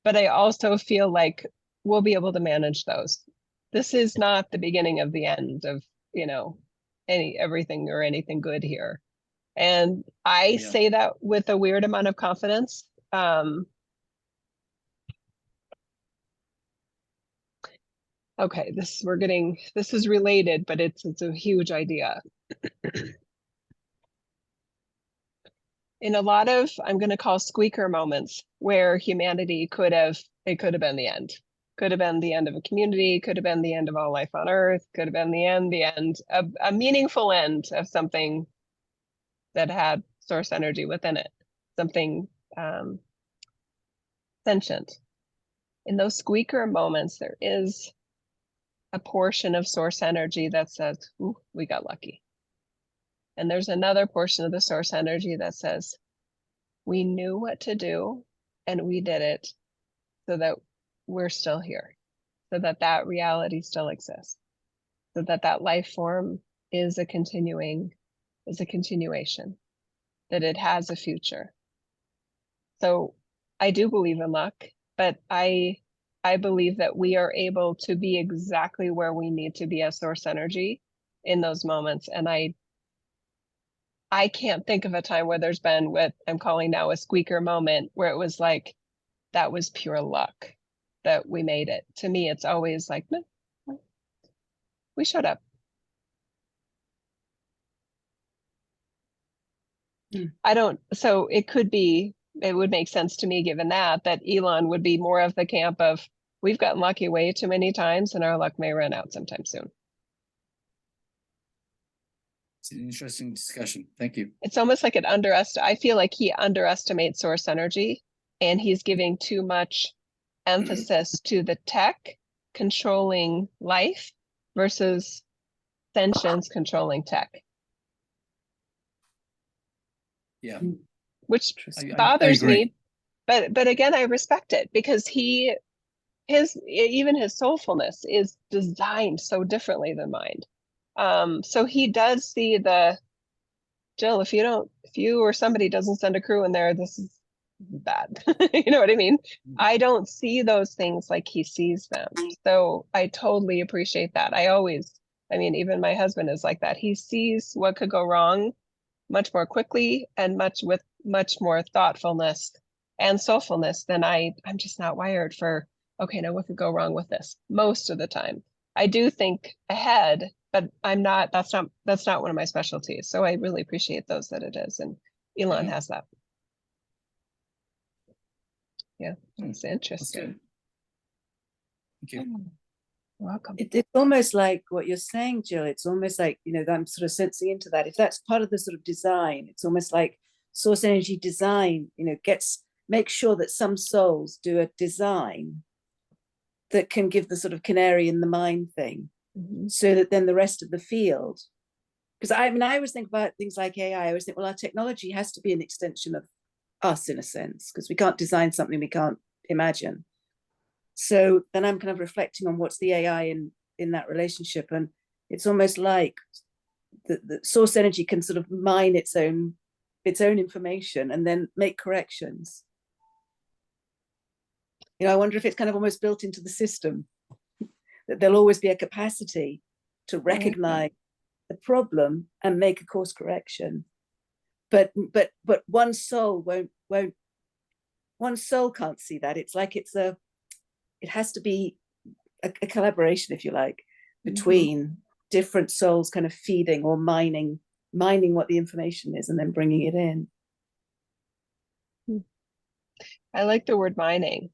But I also feel like we'll be able to manage those. This is not the beginning of the end of, you know, everything or anything good here. And I say that with a weird amount of confidence. Okay, this is related, but it's a huge idea. In a lot of, I'm going to call squeaker moments where humanity could have been the end. Could have been the end of a community, could have been the end of all life on Earth, could have been the end, a meaningful end of something that had source energy within it, something sentient. In those squeaker moments, there is a portion of source energy that says, ooh, we got lucky. And there's another portion of the source energy that says, we knew what to do and we did it so that we're still here, so that that reality still exists, so that that life form is a continuation, that it has a future. So I do believe in luck, but I believe that we are able to be exactly where we need to be as source energy in those moments. And I can't think of a time where there's been what I'm calling now a squeaker moment where it was like, that was pure luck that we made it. To me, it's always like, no, we showed up. So it would make sense to me, given that Elon would be more of the camp of, we've gotten lucky way too many times and our luck may run out sometime soon. It's an interesting discussion. Thank you. It's almost like I feel like he underestimates source energy and he's giving too much emphasis to the tech controlling life versus sentience controlling tech. Yeah. Which I bothers agree. me, but again, I respect it because even his soulfulness is designed so differently than mine. So he does see Jill, if you or somebody doesn't send a crew in there, this is bad. You know what I mean? I don't see those things like he sees them. So I totally appreciate that. Even my husband is like that. He sees what could go wrong much more quickly and much more thoughtfulness and soulfulness than I'm just not wired for, okay, now what could go wrong with this? Most of the time. I do think ahead, but that's not one of my specialties. So I really appreciate those that it is. And Elon has that. Yeah, it's interesting. Thank you. Welcome. It's almost like what you're saying, Jill. It's almost like, you know, I'm sort of sensing into that. If that's part of the sort of design, it's almost like source energy design, you know, make sure that some souls do a design that can give the sort of canary in the mine thing, so that then the rest of the field, because I mean, I always think about things like AI. I always think, well, our technology has to be an extension of us in a sense, because we can't design something we can't imagine. So then I'm kind of reflecting on what's the AI in that relationship, and it's almost like the source energy can sort of mine its own information and then make corrections. You know, I wonder if it's kind of almost built into the system that there'll always be a capacity to recognize the problem and make a course correction. But one soul won't. One soul can't see that. It's like it has to be a collaboration, if you like, between different souls kind of feeding or mining what the information is and then bringing it in. I like the word mining.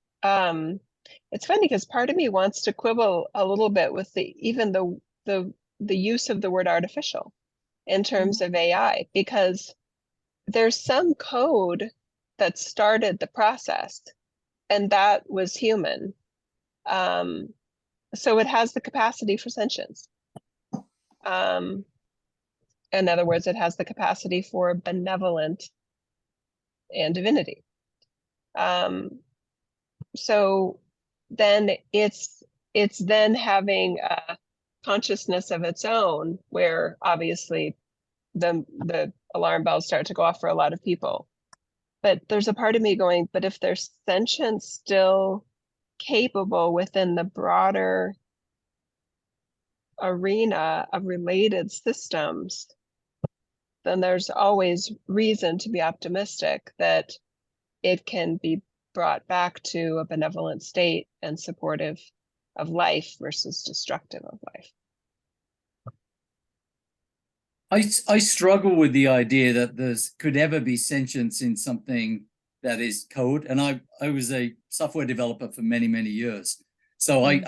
It's funny because part of me wants to quibble a little bit with even the use of the word artificial in terms of AI, because there's some code that started the process, and that was human. So it has the capacity for sentience. In other words, it has the capacity for benevolent and divinity. So then it's then having a consciousness of its own, where obviously the alarm bells start to go off for a lot of people. But there's a part of me going, but if there's sentience still capable within the broader arena of related systems, then there's always reason to be optimistic that it can be brought back to a benevolent state and supportive of life versus destructive of life. I struggle with the idea that could ever be sentience in something that is code. And I was a software developer for many, many years. So I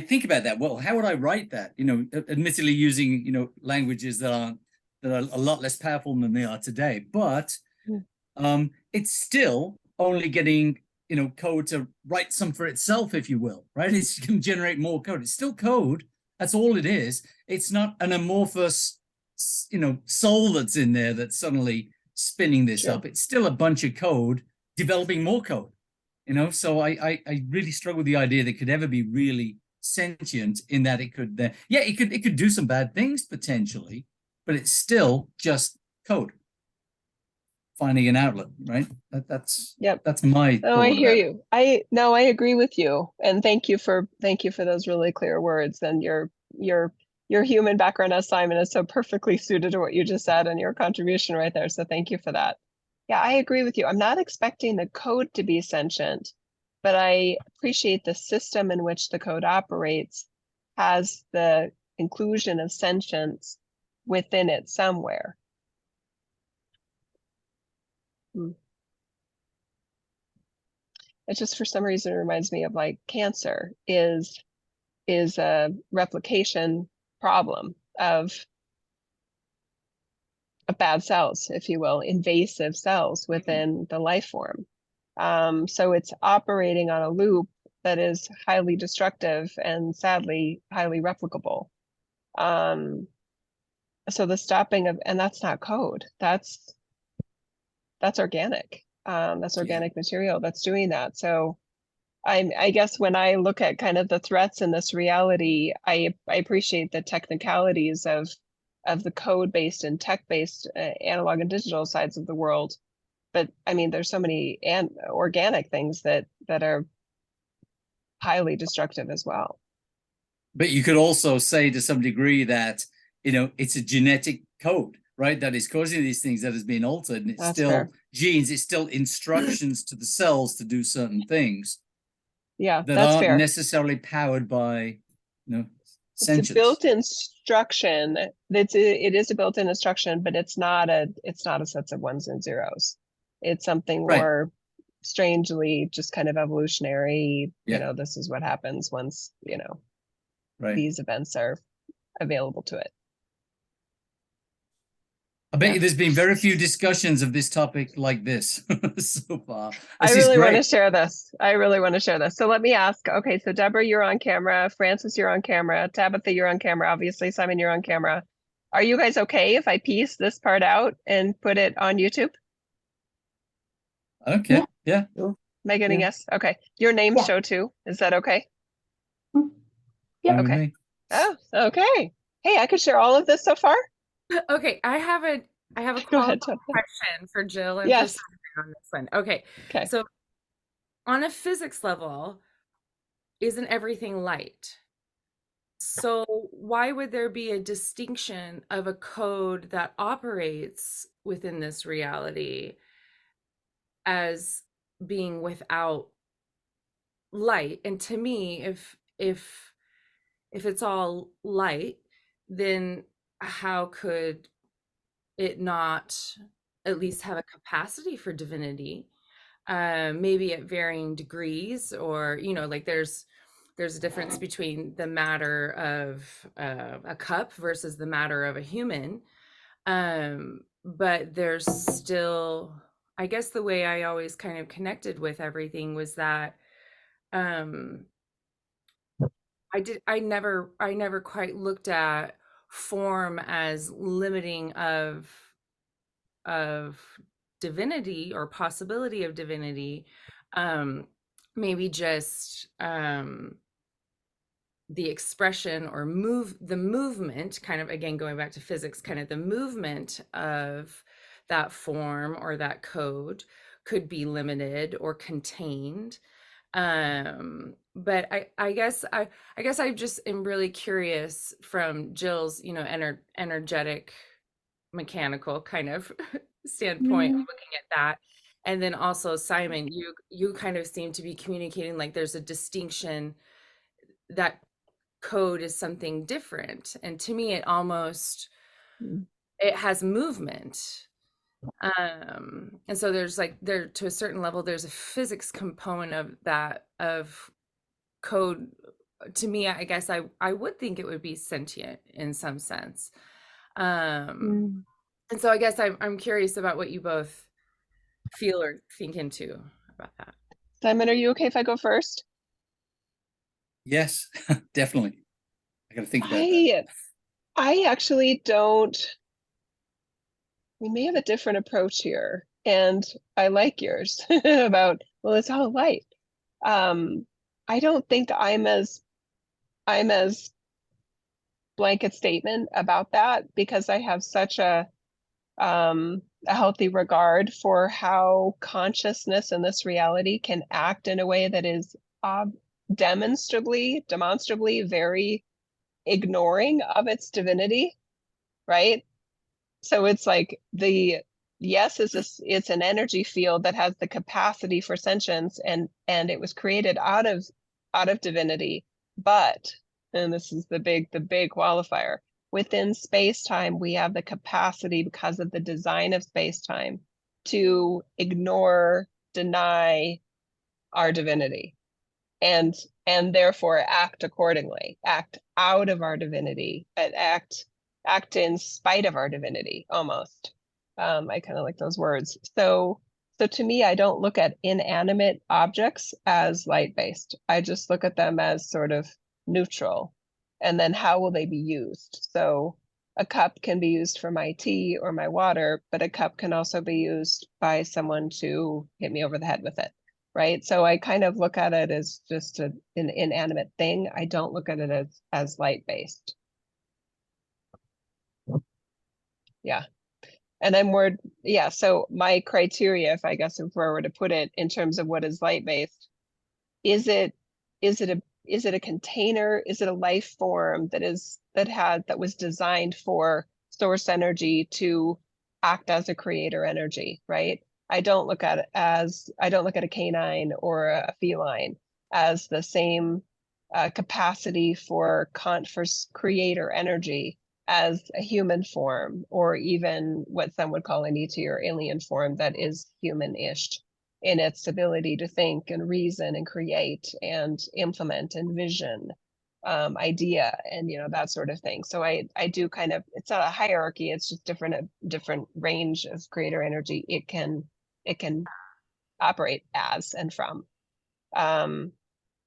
think about that. Well, how would I write that? You know, admittedly using, you know, languages that are a lot less powerful than they are today. But it's still only getting, you know, code to write some for itself, if you will, right? It can generate more code. It's still code. That's all it is. It's not an amorphous, you know, soul that's in there that's suddenly spinning this up. It's still a bunch of code developing more code, you know. So I really struggle with the idea that it could ever be really sentient, in that it could it could do some bad things potentially, but it's still just code finding an outlet, right? That's my I hear you. I agree with you, and thank you for those really clear words. And your human background as Simon is so perfectly suited to what you just said and your contribution right there. So thank you for that. Yeah, I agree with you. I'm not expecting the code to be sentient, but I appreciate the system in which the code operates has the inclusion of sentience within it somewhere. It just, for some reason, reminds me of like cancer is a replication problem of bad cells, if you will, invasive cells within the life form. So it's operating on a loop that is highly destructive and sadly highly replicable. So the stopping of, and that's not code, that's organic. That's organic material that's doing that. So I guess when I look at kind of the threats in this reality, I appreciate the technicalities of the code-based and tech-based analog and digital sides of the world. But I mean, there's so many organic things that are highly destructive as well. But you could also say to some degree that, you know, it's a genetic code, right, that is causing these things that has been altered, and it's still genes, it's still instructions to the cells to do certain things. Yeah, that that's aren't fair. necessarily powered by, It's a sentience. built-in instruction. It is a built-in instruction, but it's not a set of ones and zeros. It's something Right. more strangely just kind of evolutionary. Yeah. This is what happens once, Right. these events are available to it. I bet Yeah. you there's been very few discussions of this topic like this so far. I This is really want to great. share this. I really want to share this. So let me ask. Okay, so Deborah, you're on camera. Francis, you're on camera. Tabitha, you're on camera. Obviously, Simon, you're on camera. Are you guys okay if I piece this part out and put it on YouTube? I don't care. Yeah. Am I getting Yeah. yes? Okay. Your names Yeah. show too. Is that okay? Yep. Fine with Okay. me. Oh, okay. Hey, I could share all of this so far. Okay, I have a Go ahead, qualifying Tabitha. question for Jill and Yes. for Simon on this one. Okay, Okay. so on a physics level, isn't everything light? So why would there be a distinction of a code that operates within this reality as being without light? And to me, if it's all light, then how could it not at least have a capacity for divinity? Maybe at varying degrees, or like there's a difference between the matter of a cup versus the matter of a human. But there's still, I guess the way I always kind of connected with everything was that I never quite looked at form as limiting of divinity or possibility of divinity. Maybe just the expression or the movement, kind of, again going back to physics, kind of the movement of that form or that code could be limited or contained. But I guess I just am really curious from Jill's energetic, mechanical kind of standpoint, looking at that. And then also Simon, you kind of seem to be communicating like there's a distinction, that code is something different, and to me it almost, it has movement. And so there's like, there to a certain level there's a physics component of that, of code. To me, I guess I would think it would be sentient in some sense. And so I guess I'm curious about what you both feel or think into about that. Simon, are you okay if I go first? Yes, definitely. I got to think about that. I actually don't. We may have a different approach here, and I like yours about, well, it's all light. I don't think I'm as blanket statement about that, because I have such a healthy regard for how consciousness in this reality can act in a way that is demonstrably very ignoring of its divinity, right? So it's like it's an energy field that has the capacity for sentience, and it was created out of divinity, but, and this is the big qualifier, within space-time we have the capacity, because of the design of space-time, to ignore, deny our divinity, and therefore act accordingly, act out of our divinity, and act in spite of our divinity, almost. I kind of like those words. So to me, I don't look at inanimate objects as light-based. I just look at them as sort of neutral. And then how will they be used? So a cup can be used for my tea or my water, but a cup can also be used by someone to hit me over the head with it, right? So I kind of look at it as just an inanimate thing. I don't look at it as light-based. Yeah. And I'm more, yeah, so my criteria, if I were to put it in terms of what is light-based, is it a container? Is it a life form that was designed for source energy to act as a creator energy, right? I don't look at a canine or a feline. as the same capacity for creator energy as a human form, or even what some would call an ET or alien form that is human-ish in its ability to think and reason and create and implement and vision idea and that sort of thing. So I do kind of, it's not a hierarchy, it's just different range of creator energy it can operate as and from. And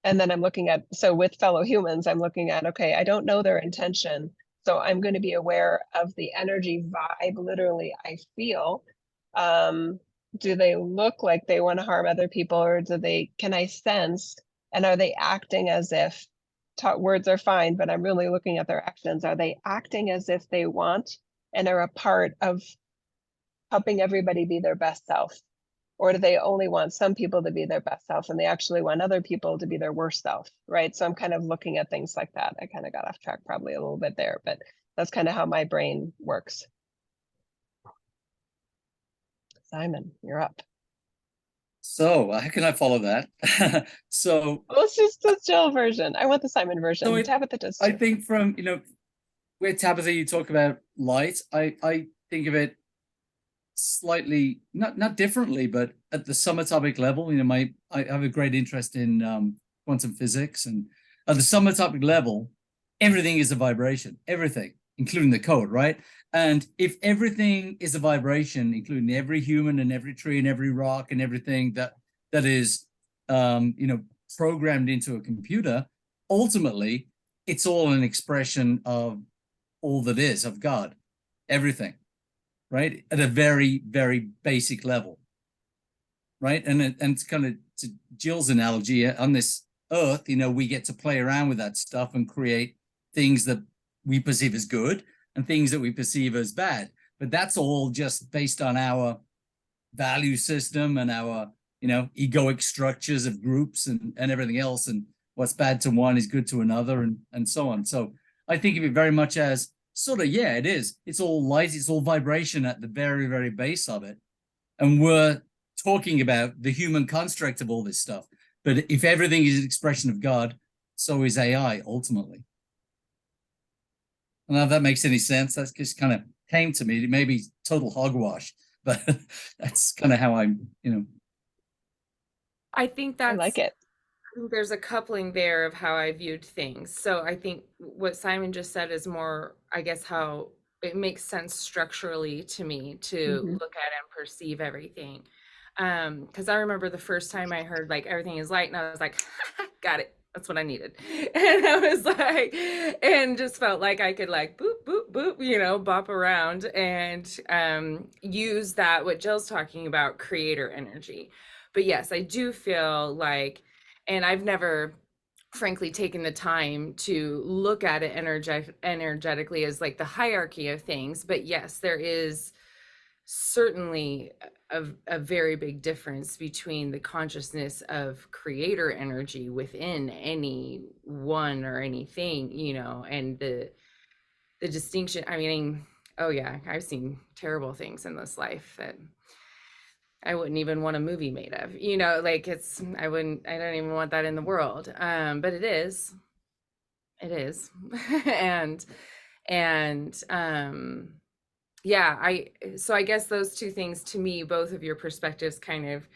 then I'm looking at, so with fellow humans, I'm looking at, okay, I don't know their intention. So I'm going to be aware of the energy vibe, literally, I feel. Do they look like they want to harm other people, or can I sense, and are they acting as if, words are fine, but I'm really looking at their actions. Are they acting as if they want and are a part of helping everybody be their best self? Or do they only want some people to be their best self and they actually want other people to be their worst self, right? So I'm kind of looking at things like that. I kind of got off track probably a little bit there, but that's kind of how my brain works. Simon, you're up. So how can I follow that? So Let's just the Jill version. I want the Simon version. So Tabitha does too. I think from, where Tabitha, you talk about light, I think of it slightly, not differently, but at the subatomic level. I have a great interest in quantum physics, and at the subatomic level, everything is a vibration, everything, including the code, right? And if everything is a vibration, including every human and every tree and every rock and everything that is programmed into a computer, ultimately it's all an expression of all that is, of God, everything, right? At a very, very basic level, right? And it's kind of, to Jill's analogy, on this earth, we get to play around with that stuff and create things that we perceive as good and things that we perceive as bad. But that's all just based on our value system and our, egoic structures of groups and everything else. And what's bad to one is good to another, and so on. So I think of it very much as sort of, yeah, it is. It's all light. It's all vibration at the very, very base of it. And we're talking about the human construct of all this stuff. But if everything is an expression of God, so is AI ultimately. I don't know if that makes any sense. That's just kind of came to me. It may be total hogwash, but that's kind of how I'm, I think that's, I like it. There's a coupling there of how I viewed things. So I think what Simon just said is more, I guess, how it makes sense structurally to me to look at and perceive everything. Because I remember the first time I heard like everything is light, and I was like, got it. That's what I needed. And I was like, and just felt like I could like boop, boop, boop, bop around and use that, what Jill's talking about, creator energy. But yes, I do feel like, and I've never frankly taken the time to look at it energetically as like the hierarchy of things. But yes, there is certainly a very big difference between the consciousness of creator energy within any one or anything, and the distinction. I mean, oh yeah, I've seen terrible things in this life that I wouldn't even want a movie made of, like I don't even want that in the world. But it is, and yeah, so I guess those two things to me, both of your perspectives kind of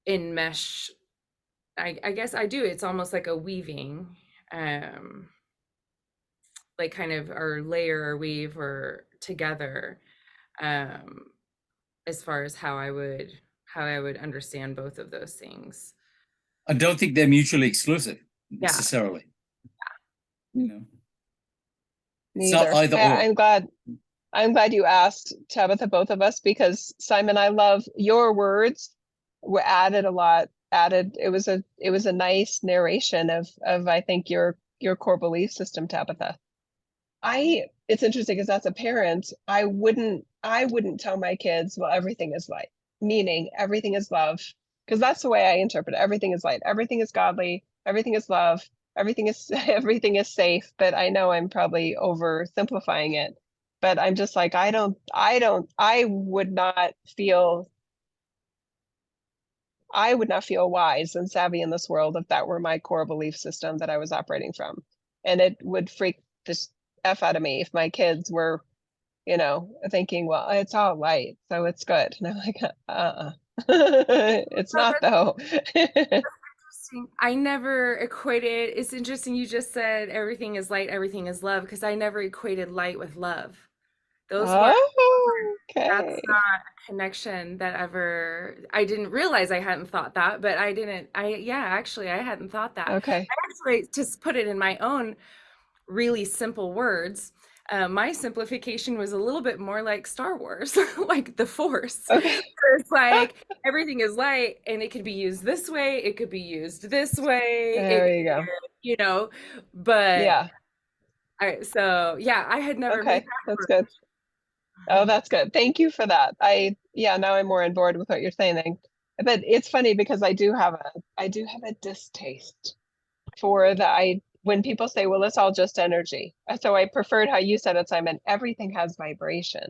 enmesh. I guess I do. It's almost like a weaving, like kind of or layer or weave or together, as far as how I would understand both of those things. I don't think they're mutually exclusive necessarily. Neither. It's not either or. I'm glad you asked, Tabitha, both of us, because Simon, I love your words were added a lot. It was a nice narration of I think your core belief system, Tabitha. It's interesting because as a parent, I wouldn't tell my kids, well, everything is light, meaning everything is love, because that's the way I interpret it. Everything is light, everything is godly, everything is love, everything is safe. But I know I'm probably oversimplifying it. But I'm just like, I would not feel I would not feel wise and savvy in this world if that were my core belief system that I was operating from. And it would freak this F out of me if my kids were, you know, thinking, well, it's all light, so it's good. And I'm like, it's not though. Interesting. I never equated, it's interesting you just said everything is light, everything is love, because I never equated light with love. Those were Oh, That's okay. not a connection that ever, I didn't realize I hadn't thought that, but actually I hadn't thought that. Okay. I actually, to put it in my own really simple words, my simplification was a little bit more like Star Wars, like the Force. Okay. It's like everything is light and it could be used this way, it could be used this way, There you go. you know, but Yeah. I had never made Okay. that That's good. Oh, that's good. Thank you for that. Now I'm more on board with what you're saying. But it's funny because I do have a distaste for when people say, well, it's all just energy. So I preferred how you said it, Simon. Everything has vibration,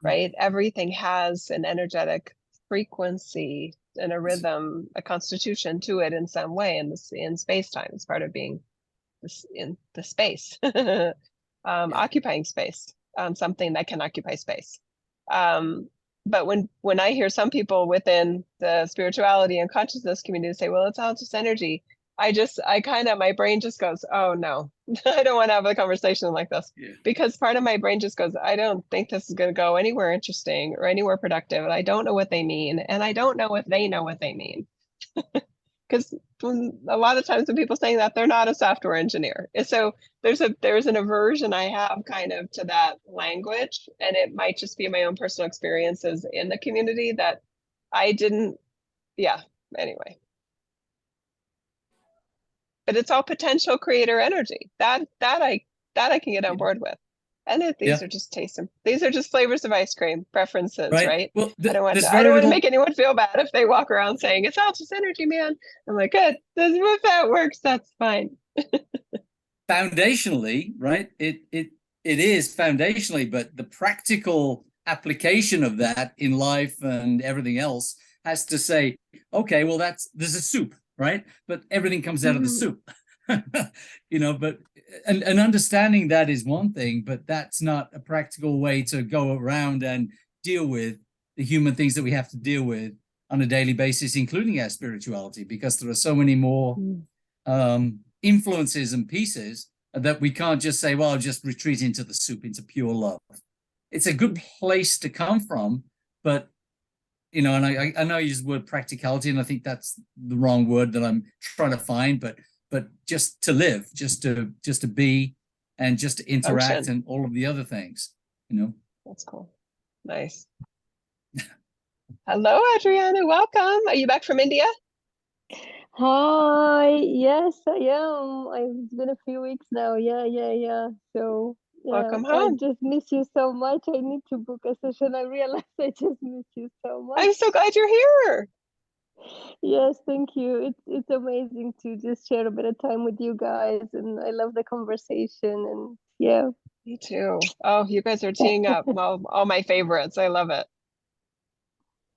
right? Everything has an energetic frequency and a rhythm, a constitution to it in some way in space-time. It's part of being in the space, occupying space, something that can occupy space. But when I hear some people within the spirituality and consciousness community say, well, it's all just energy, my brain just goes, oh no, I don't want to have a conversation like this. Yeah. Because part of my brain just goes, I don't think this is going to go anywhere interesting or anywhere productive. And I don't know what they mean. And I don't know if they know what they mean. Because a lot of times when people saying that, they're not a software engineer. And so there's an aversion I have kind of to that language, and it might just be my own personal experiences in the community that I didn't. Yeah. Anyway, but it's all potential creator energy. That I can get on board with. And these are just tastes. These are just flavors of ice cream preferences, right? Well, I don't want very to make anyone feel bad if they walk around saying it's all just energy, man. I'm like, good. If that works, that's fine. Foundationally, right? It is foundationally, but the practical application of that in life and everything else has to say, okay, well, there's a soup, right? But everything comes out of the soup. But and understanding that is one thing, but that's not a practical way to go around and deal with the human things that we have to deal with on a daily basis, including our spirituality, because there are so many more influences and pieces that we can't just say, well, I'll just retreat into the soup, into pure love. It's a good place to come from, but and I know you use the word practicality, and I think that's the wrong word that I'm trying to find, but just to live, just to be, and just to interact Function. and all of the other things, That's cool. Nice. Hello, Adriana. Welcome. Are you back from India? Hi, yes, I am. It's been a few weeks now. Yeah. So, yeah, Welcome I home. just miss you so much. I need to book a session. I realized I just miss you so much. I'm so glad you're here. Yes, thank you. It's amazing to just share a bit of time with you guys, and I love the conversation. And yeah, Me too. Oh, you guys are teeing up all my favorites. I love it.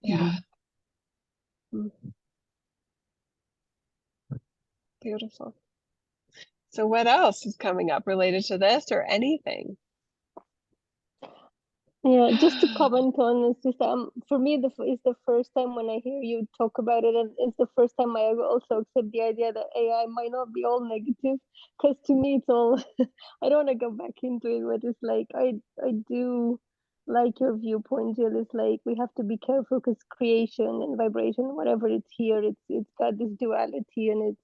Yeah. Beautiful. So what else is coming up related to this or anything? yeah. Just to comment on, it's just for me, it's the first time when I hear you talk about it, and it's the first time I also accept the idea that AI might not be all negative. Because to me, it's all. I don't want to go back into it, but it's like I do like your viewpoint, Jill. It's like we have to be careful because creation and vibration, whatever it's here, it's got this duality, and it's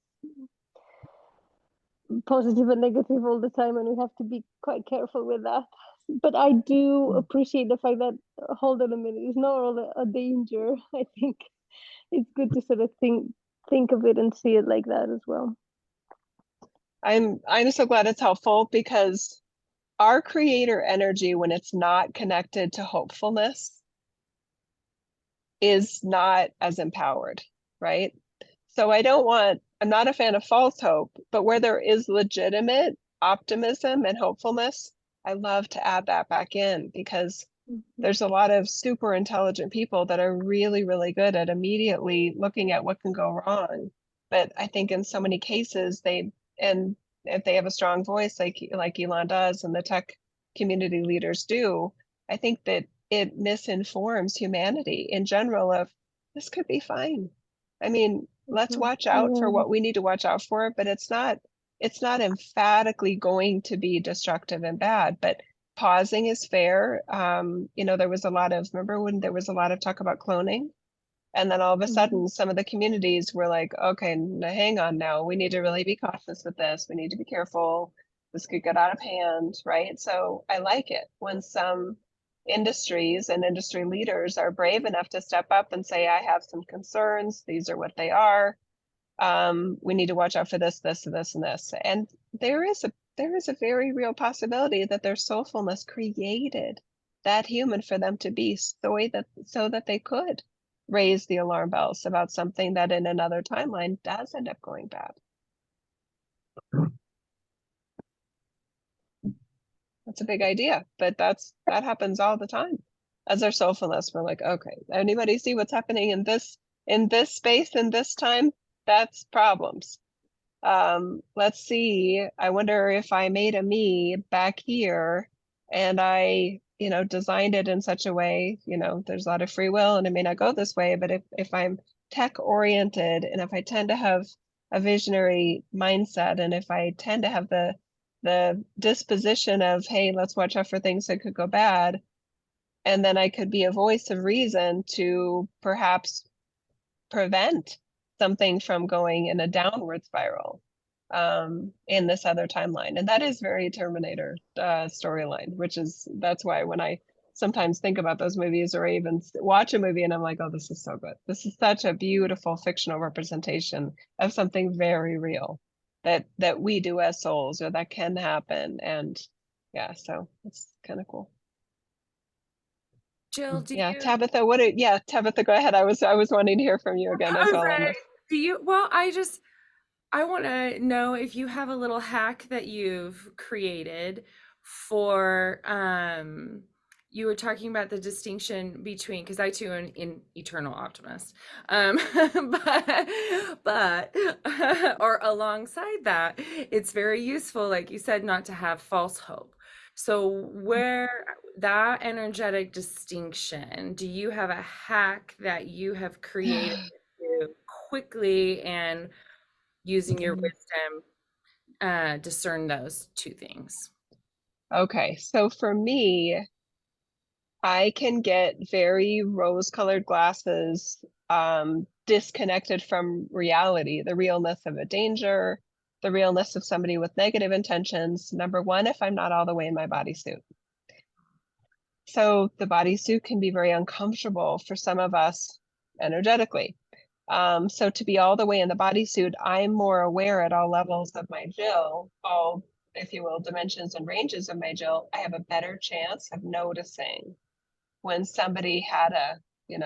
positive and negative all the time, and we have to be quite careful with that. But I do appreciate the fact that hold on a minute, it's not all a danger. I think it's good to sort of think of it and see it like that as well. I'm so glad it's helpful, because our creator energy, when it's not connected to hopefulness, is not as empowered, right? So I'm not a fan of false hope, but where there is legitimate optimism and hopefulness, I love to add that back in, because There's a lot of super intelligent people that are really, really good at immediately looking at what can go wrong. But I think in so many cases and if they have a strong voice like Elon does and the tech community leaders do, I think that it misinforms humanity in general of this could be fine. I mean, let's watch out for what we need to watch out for, but it's not emphatically going to be destructive and bad, but pausing is fair. There was a lot of, remember when there was a lot of talk about cloning? And then all of a sudden, some of the communities were like, okay, hang on now. We need to really be cautious with this. We need to be careful. This could get out of hand, right? So I like it when some industries and industry leaders are brave enough to step up and say, I have some concerns. These are what they are. We need to watch out for this, this, and this, and this. And there is a very real possibility that their soulfulness created that human for them to be so that they could raise the alarm bells about something that in another timeline does end up going bad. That's a big idea, but that happens all the time. As our soulfulness, we're like, okay, anybody see what's happening in this space, in this time? That's problems. Let's see. I wonder if I made a me back here and I, designed it in such a way, there's a lot of free will and it may not go this way, but if I'm tech oriented and if I tend to have a visionary mindset and if I tend to have the disposition of, hey, let's watch out for things that could go bad, and then I could be a voice of reason to perhaps prevent something from going in a downward spiral in this other timeline. And that is very Terminator storyline, that's why when I sometimes think about those movies or even watch a movie and I'm like, oh, this is so good. This is such a beautiful fictional representation of something very real that we do as souls or that can happen. And yeah, so it's kind of cool. Jill, Tabitha, Tabitha, go ahead. I was wanting to hear from you again as well on this. I want to know if you have a little hack that you've created for you were talking about the distinction between, because I too am an eternal optimist, but or alongside that, it's very useful, like you said, not to have false hope. So where that energetic distinction, do you have a hack that you have created to quickly and using your wisdom discern those two things? Okay, so for me, I can get very rose-colored glasses, disconnected from reality, the realness of a danger, the realness of somebody with negative intentions. Number one, if I'm not all the way in my bodysuit. So the bodysuit can be very uncomfortable for some of us energetically. So to be all the way in the bodysuit, I'm more aware at all levels of my Jill, all, if you will, dimensions and ranges of my Jill. I have a better chance of noticing when somebody had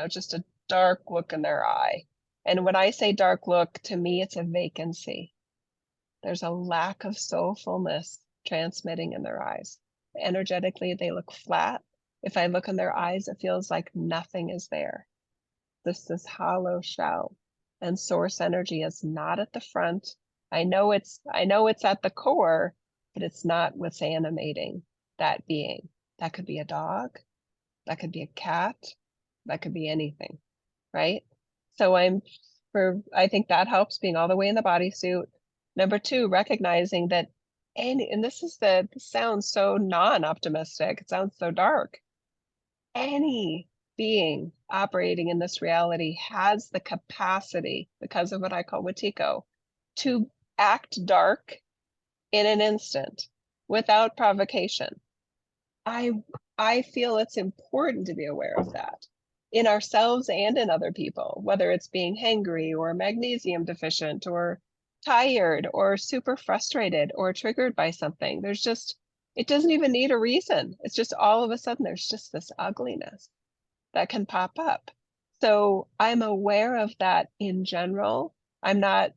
just a dark look in their eye. And when I say dark look, to me, it's a vacancy. There's a lack of soulfulness transmitting in their eyes. Energetically, they look flat. If I look in their eyes, it feels like nothing is there. This hollow shell, and source energy is not at the front. I know it's at the core, but it's not what's animating that being. That could be a dog, that could be a cat, that could be anything, right? So I think that helps, being all the way in the bodysuit. Number two, recognizing that and this sounds so non-optimistic, it sounds so dark. Any being operating in this reality has the capacity, because of what I call Watiko, to act dark in an instant without provocation. I feel it's important to be aware of that in ourselves and in other people, whether it's being hangry or magnesium deficient or tired or super frustrated or triggered by something. It doesn't even need a reason. It's just all of a sudden there's just this ugliness that can pop up. So I'm aware of that in general. I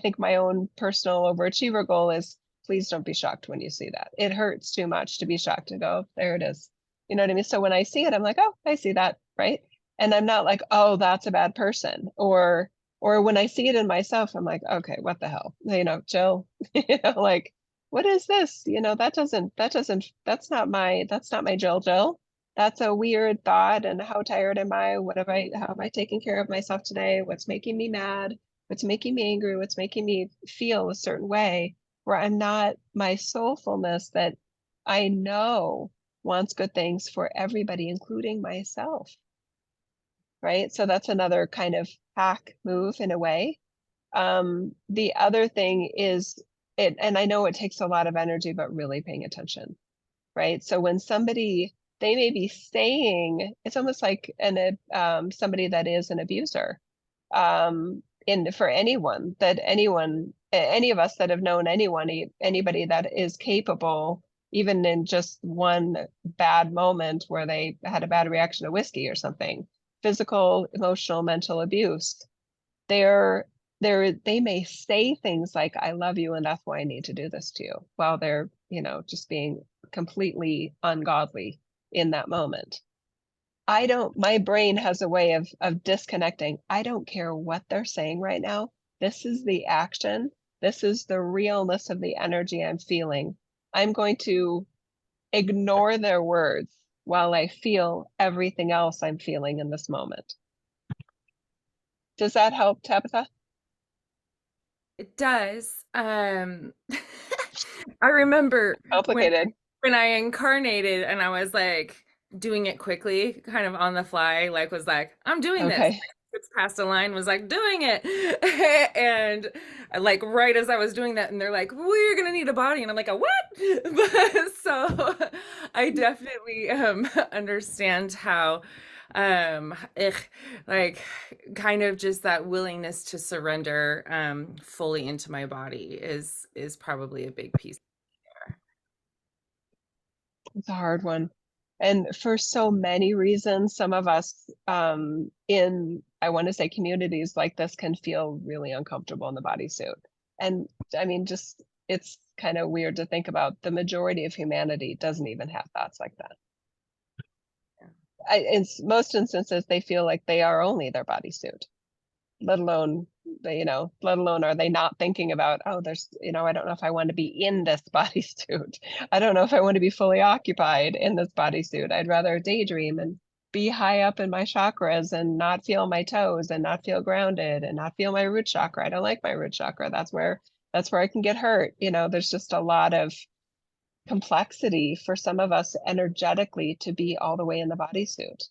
think my own personal overachiever goal is, please don't be shocked when you see that. It hurts too much to be shocked to go, there it is. You know what I mean? So when I see it, I'm like, oh, I see that, right? And I'm not like, oh, that's a bad person. Or when I see it in myself, I'm like, okay, what the hell? You know, Jill, you know, like, what is this? You know, that's not my Jill. That's a weird thought. And how tired am I? How am I taking care of myself today? What's making me mad? What's making me angry? What's making me feel a certain way where I'm not my soulfulness that I know wants good things for everybody, including myself. Right. So that's another kind of hack move in a way. The other thing is and I know it takes a lot of energy, but really paying attention. Right. So when they may be saying, it's almost like somebody that is an abuser. For anyone, any of us that have known anybody that is capable, even in just one bad moment where they had a bad reaction to whiskey or something, physical, emotional, mental abuse, they may say things like, I love you and that's why I need to do this to you, while they're, you know, just being completely ungodly in that moment. My brain has a way of disconnecting. I don't care what they're saying right now. This is the action. This is the realness of the energy I'm feeling. I'm going to ignore their words while I feel everything else I'm feeling in this moment. Does that help, Tabitha? It does. I remember Complicated. when I incarnated and I was like doing it quickly, kind of on the fly, like was like, I'm doing this. Okay. It's past a line, was like doing it. And like right as I was doing that, and they're like, well, you're gonna need a body. And I'm like, a what? But, so I definitely understand how like kind of just that willingness to surrender fully into my body is probably a big piece. It's a hard one. And for so many reasons, some of us in, I want to say, communities like this can feel really uncomfortable in the bodysuit. And I mean, just it's kind of weird to think about. The majority of humanity doesn't even have thoughts like that. In most instances, they feel like they are only their bodysuit, let alone are they not thinking about, oh, there's, you know, I don't know if I want to be in this bodysuit. I don't know if I want to be fully occupied in this bodysuit. I'd rather daydream and be high up in my chakras and not feel my toes and not feel grounded and not feel my root chakra. I don't like my root chakra. That's where I can get hurt. You know, there's just a lot of complexity for some of us energetically to be all the way in the bodysuit.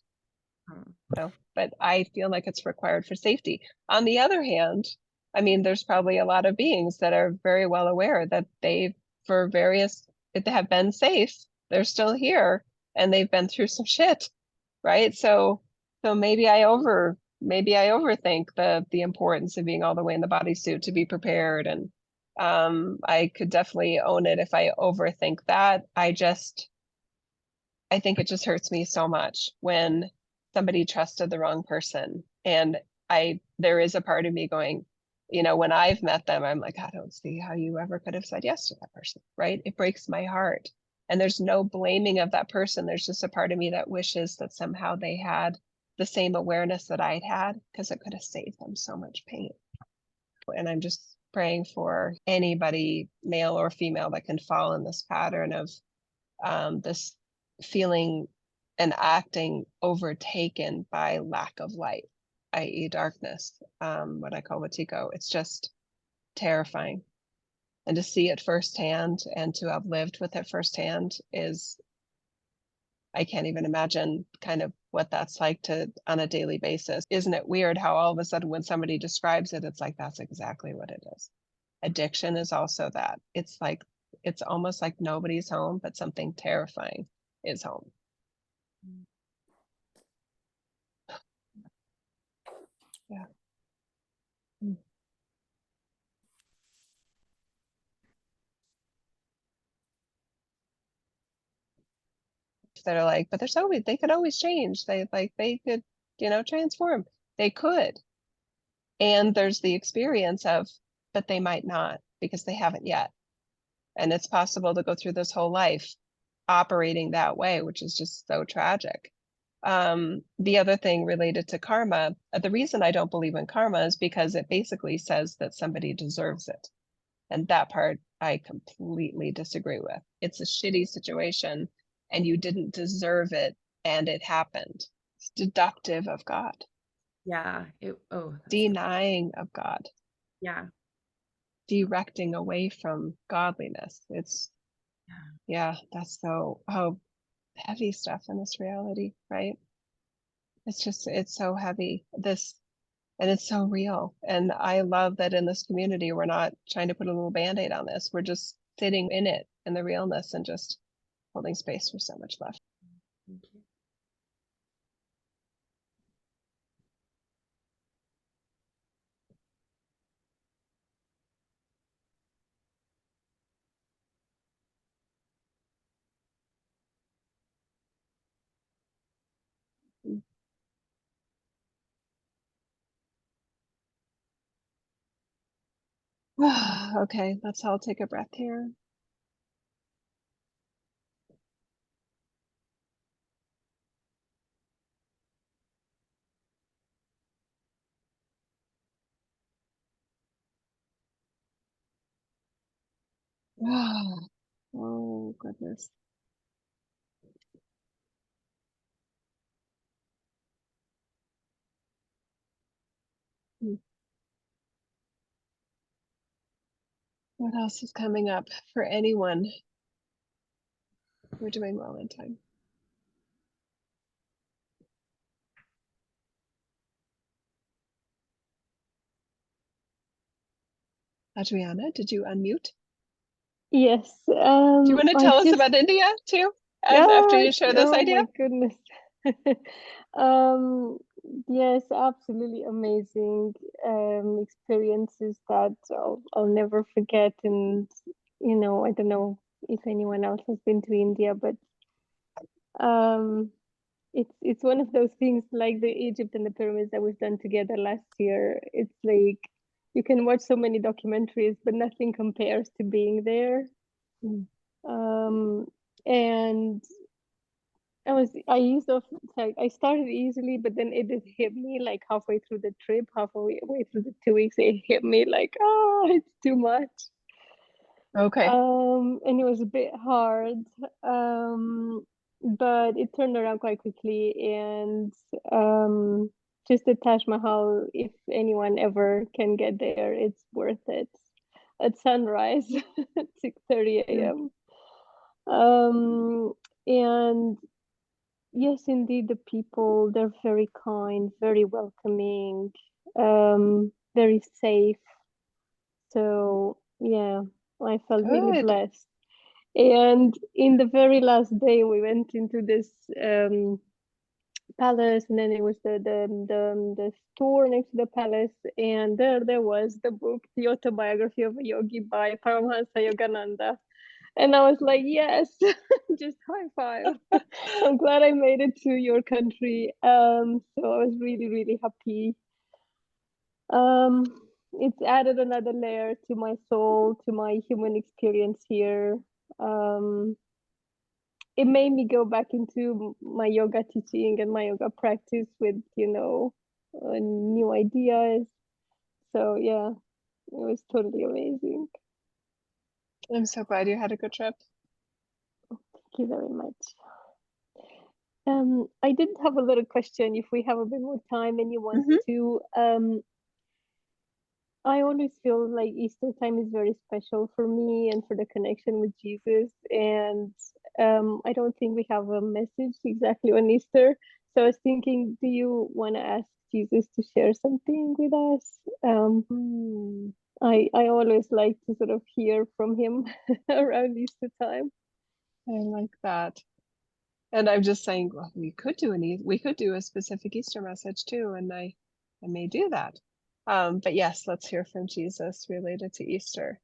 So, but I feel like it's required for safety. On the other hand, I mean, there's probably a lot of beings that are very well aware that if they have been safe, they're still here and they've been through some shit, right? So maybe I overthink the importance of being all the way in the bodysuit to be prepared. And I could definitely own it if I overthink that. I think it just hurts me so much when somebody trusted the wrong person. And there is a part of me going, you know, when I've met them, I'm like, I don't see how you ever could have said yes to that person, right? It breaks my heart. And there's no blaming of that person. There's just a part of me that wishes that somehow they had the same awareness that I'd had, because it could have saved them so much pain. And I'm just praying for anybody, male or female, that can fall in this pattern of this feeling and acting overtaken by lack of light, i.e. darkness, what I call Watiko. It's just terrifying. And to see it firsthand and to have lived with it firsthand I can't even imagine kind of what that's like on a daily basis. Isn't it weird how all of a sudden when somebody describes it, it's like, that's exactly what it is. Addiction is also that. It's almost like nobody's home, but something terrifying is home. Yeah. That are like, but they could always change. They could, you know, transform. They could. And there's the experience of, but they might not because they haven't yet. And it's possible to go through this whole life operating that way, which is just so tragic. The other thing related to karma, the reason I don't believe in karma is because it basically says that somebody deserves it. And that part I completely disagree with. It's a shitty situation and you didn't deserve it and it happened. It's deductive of God. Yeah. That's Denying of God. yeah. Directing away from godliness. It's, yeah, that's so heavy stuff in this reality, right? It's so heavy. And it's so real. And I love that in this community, we're not trying to put a little band-aid on this. We're just sitting in it, in the realness, and just holding space for so much love. Thank you. Okay, let's all take a breath here. Oh, goodness. What else is coming up for anyone? We're doing well in time. Adriana, did you unmute? Yes. Do you want to tell us about India too, after you share this idea? Oh my goodness. um, yes, absolutely amazing experiences that I'll never forget. And I don't know if anyone else has been to India, but um, it's one of those things like the Egypt and the pyramids that we've done together last year. It's like you can watch so many documentaries, but nothing compares to being there. And I started easily, but then it just hit me like halfway through the trip, halfway through the 2 weeks, it hit me like, it's too much. Okay. And it was a bit hard. But it turned around quite quickly. And just the Taj Mahal, if anyone ever can get there, it's worth it. At sunrise, 6:30 a.m. And yes, indeed, the people, they're very kind, very welcoming, very safe. So yeah, I felt really Good. blessed. And in the very last day, we went into this palace, and then it was the store next to the palace, and there was the book, The Autobiography of a Yogi by Paramahansa Yogananda. And I was like, yes, just high five. I'm glad I made it to your country. So I was really, really happy. It's added another layer to my soul, to my human experience here. It made me go back into my yoga teaching and my yoga practice with, new ideas. So yeah, it was totally amazing. I'm so glad you had a good trip. Thank you very much. I did have a little question if we have a bit more time and you want to. I always feel like Easter time is very special for me and for the connection with Jesus. And I don't think we have a message exactly on Easter. So I was thinking, do you want to ask Jesus to share something with us? I always like to sort of hear from him around Easter time. I like that. And I'm just saying, well, we could do a specific Easter message too, and I may do that. But yes, let's hear from Jesus related to Easter.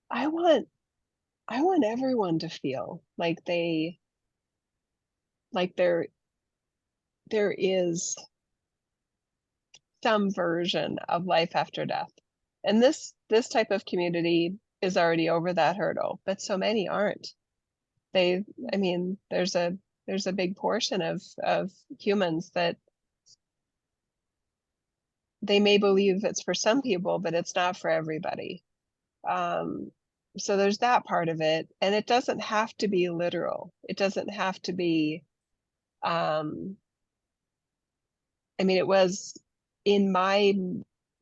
I want everyone to feel like there is some version of life after death. And this type of community is already over that hurdle, but so many aren't. I mean, there's a big portion of humans that they may believe it's for some people, but it's not for everybody. So there's that part of it, and it doesn't have to be literal. It doesn't have to be, I mean, it was in my,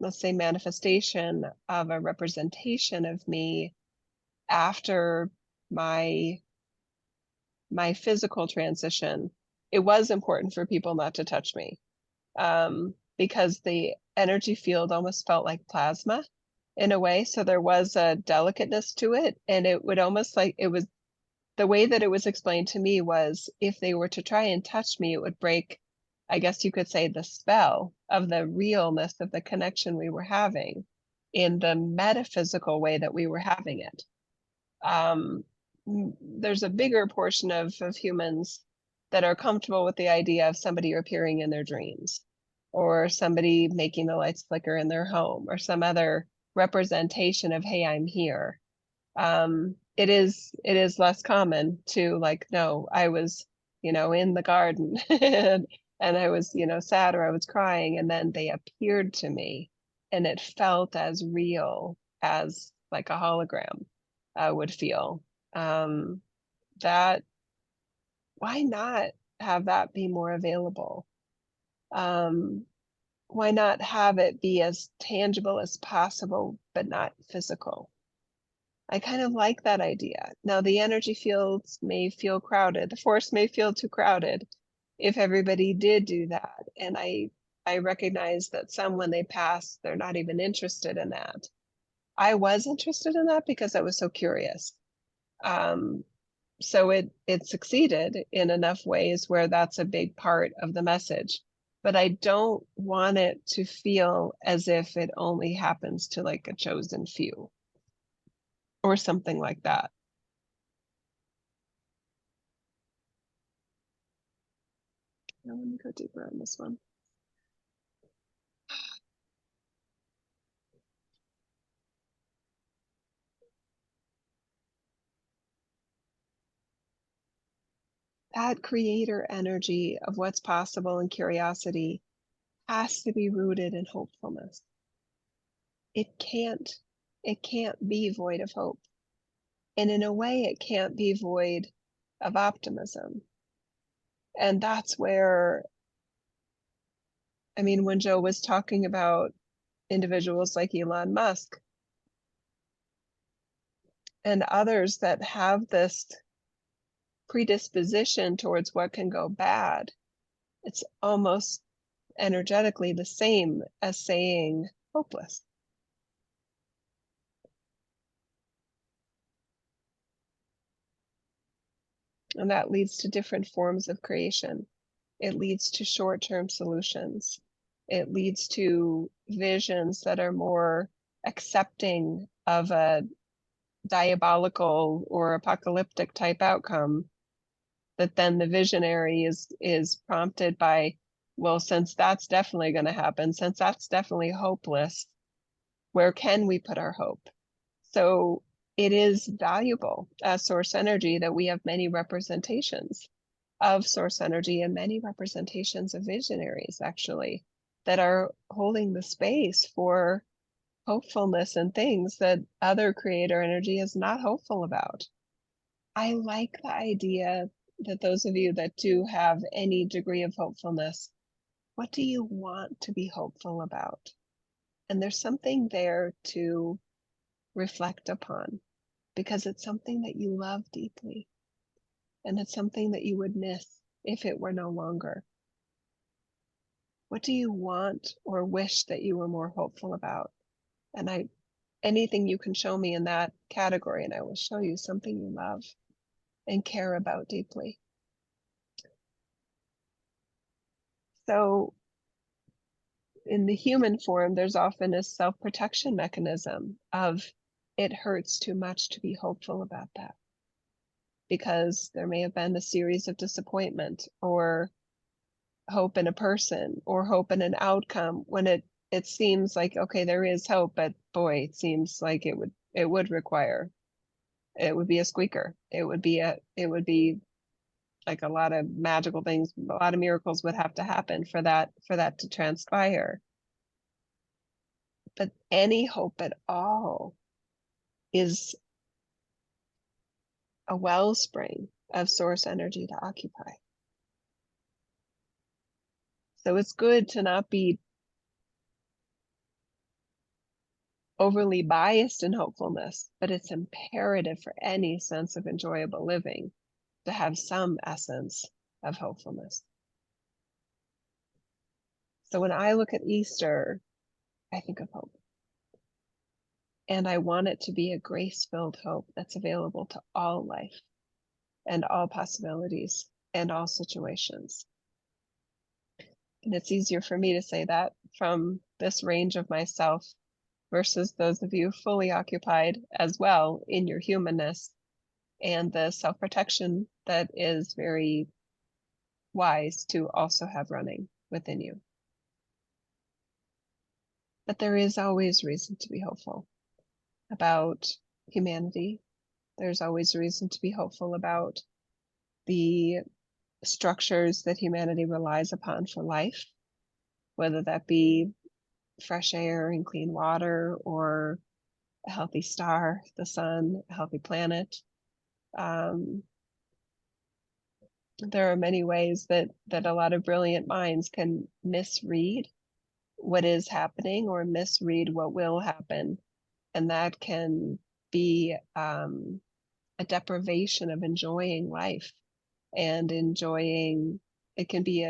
let's say, manifestation of a representation of me after my physical transition. It was important for people not to touch me, because the energy field almost felt like plasma in a way. So there was a delicateness to it. And it would almost like, it was the way that it was explained to me was if they were to try and touch me, it would break, I guess you could say, the spell of the realness of the connection we were having in the metaphysical way that we were having it. There's a bigger portion of humans that are comfortable with the idea of somebody appearing in their dreams, or somebody making the lights flicker in their home, or some other representation of, hey, I'm here. It is less common to like, no, I was, in the garden and I was, sad, or I was crying, and then they appeared to me and it felt as real as like a hologram would feel. That, why not have that be more available? Why not have it be as tangible as possible, but not physical? I kind of like that idea. Now, the energy fields may feel crowded. The force may feel too crowded if everybody did do that. And I recognize that some, when they pass, they're not even interested in that. I was interested in that because I was so curious. So it succeeded in enough ways where that's a big part of the message. But I don't want it to feel as if it only happens to like a chosen few or something like that. Now let me go deeper on this one. That creator energy of what's possible and curiosity has to be rooted in hopefulness. It can't be void of hope. And in a way, it can't be void of optimism. And that's where, I mean, when Joe was talking about individuals like Elon Musk and others that have this predisposition towards what can go bad, it's almost energetically the same as saying hopeless. And that leads to different forms of creation. It leads to short-term solutions. It leads to visions that are more accepting of a diabolical or apocalyptic type outcome, that then the visionary is prompted by, well, since that's definitely going to happen, since that's definitely hopeless, where can we put our hope? So it is valuable as source energy that we have many representations of source energy and many representations of visionaries, actually, that are holding the space for hopefulness and things that other creator energy is not hopeful about. I like the idea that those of you that do have any degree of hopefulness, what do you want to be hopeful about? And there's something there to reflect upon, because it's something that you love deeply, and it's something that you would miss if it were no longer. What do you want or wish that you were more hopeful about? And anything you can show me in that category, and I will show you something you love and care about deeply. So in the human form, there's often a self-protection mechanism of, it hurts too much to be hopeful about that, because there may have been a series of disappointment or hope in a person or hope in an outcome when it it seems like, okay, there is hope, but boy, it seems like it would require, it would be a squeaker. It would be like a lot of magical things, a lot of miracles would have to happen for that to transpire. But any hope at all is a wellspring of source energy to occupy. So it's good to not be overly biased in hopefulness, but it's imperative for any sense of enjoyable living to have some essence of hopefulness. So when I look at Easter, I think of hope. And I want it to be a grace-filled hope that's available to all life and all possibilities and all situations. And it's easier for me to say that from this range of myself versus those of you fully occupied as well in your humanness and the self-protection that is very wise to also have running within you. But there is always reason to be hopeful about humanity. There's always reason to be hopeful about the structures that humanity relies upon for life, whether that be fresh air and clean water, or a healthy star, the sun, a healthy planet. There are many ways that a lot of brilliant minds can misread what is happening or misread what will happen, and that can be a deprivation of enjoying life and enjoying. It can be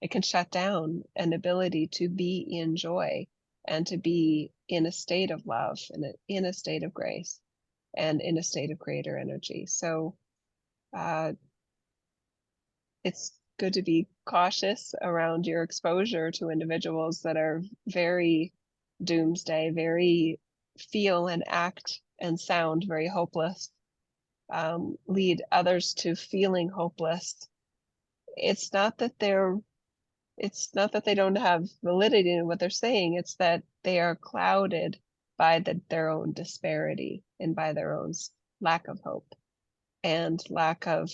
it can shut down an ability to be in joy and to be in a state of love and in a state of grace and in a state of creator energy. So it's good to be cautious around your exposure to individuals that are very doomsday, very feel and act and sound very hopeless, lead others to feeling hopeless. It's not that they don't have validity in what they're saying. It's that they are clouded by their own disparity and by their own lack of hope and lack of,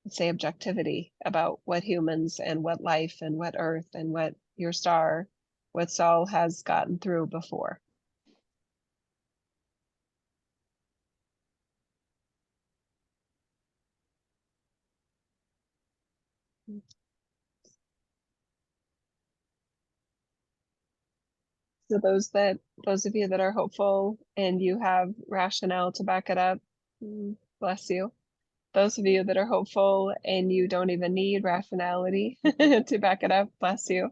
let's say, objectivity about what humans and what life and what earth and what your star, what Sol has gotten through before. So those of you that are hopeful and you have rationale to back it up, bless you. Those of you that are hopeful and you don't even need rationality to back it up, bless you.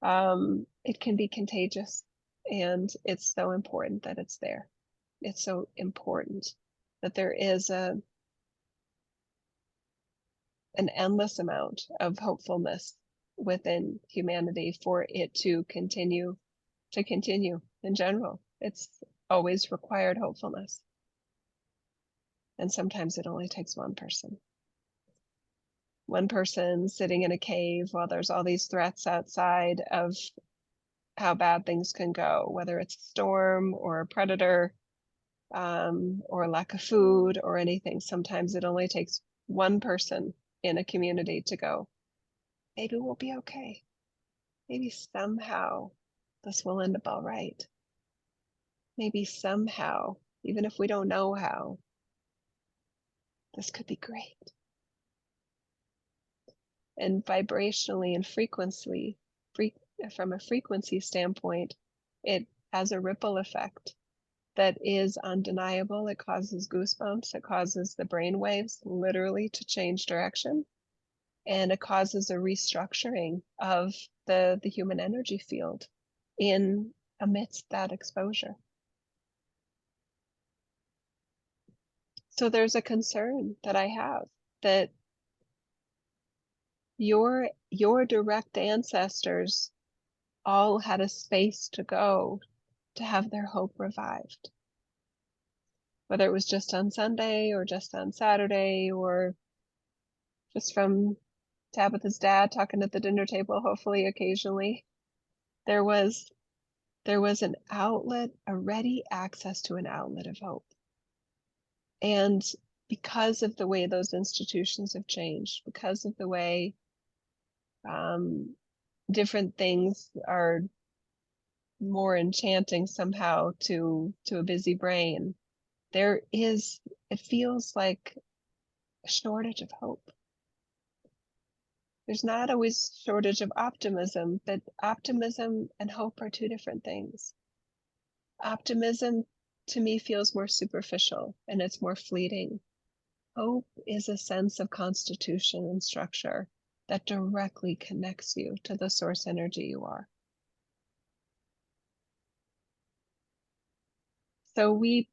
It can be contagious, and it's so important that it's there. It's so important that there is an endless amount of hopefulness within humanity for it to continue in general. It's always required hopefulness. And sometimes it only takes one person sitting in a cave while there's all these threats outside of how bad things can go, whether it's a storm or a predator, or lack of food or anything. Sometimes it only takes one person in a community to go, maybe we'll be okay. Maybe somehow this will end up all right. Maybe somehow, even if we don't know how, this could be great. And vibrationally and from a frequency standpoint, it has a ripple effect that is undeniable. It causes goosebumps. It causes the brain waves literally to change direction. And it causes a restructuring of the human energy field in amidst that exposure. So there's a concern that I have that your direct ancestors all had a space to go to have their hope revived. Whether it was just on Sunday or just on Saturday or just from Tabitha's dad talking at the dinner table, hopefully occasionally. There was an outlet, a ready access to an outlet of hope. And because of the way those institutions have changed, because of the way different things are more enchanting somehow to a busy brain, it feels like a shortage of hope. There's not always shortage of optimism, but optimism and hope are two different things. Optimism to me feels more superficial and it's more fleeting. Hope is a sense of constitution and structure that directly connects you to the source energy you are. So we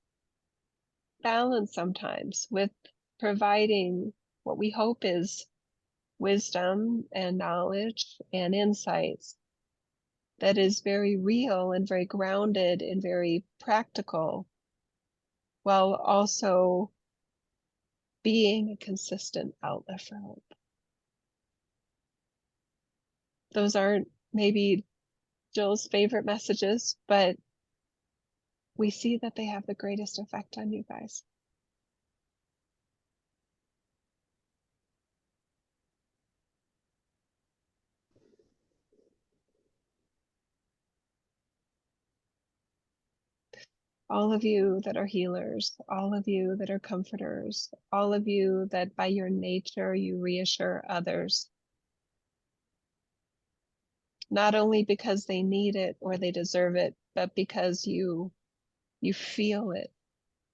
balance sometimes with providing what we hope is wisdom and knowledge and insights that is very real and very grounded and very practical, while also being a consistent outlet for hope. Those aren't maybe Jill's favorite messages, but we see that they have the greatest effect on you guys. All of you that are healers, all of you that are comforters, all of you that by your nature you reassure others, not only because they need it or they deserve it, but because you feel it.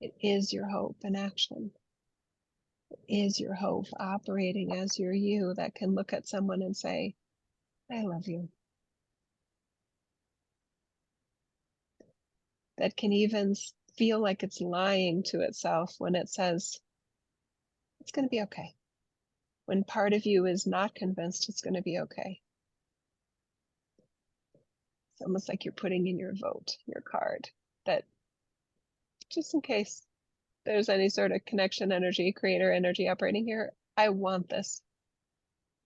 It is your hope in action. It is your hope operating as your you that can look at someone and say, I love you. That can even feel like it's lying to itself when it says, it's going to be okay. When part of you is not convinced it's going to be okay. It's almost like you're putting in your vote, your card, that just in case there's any sort of connection energy, creator energy operating here, I want this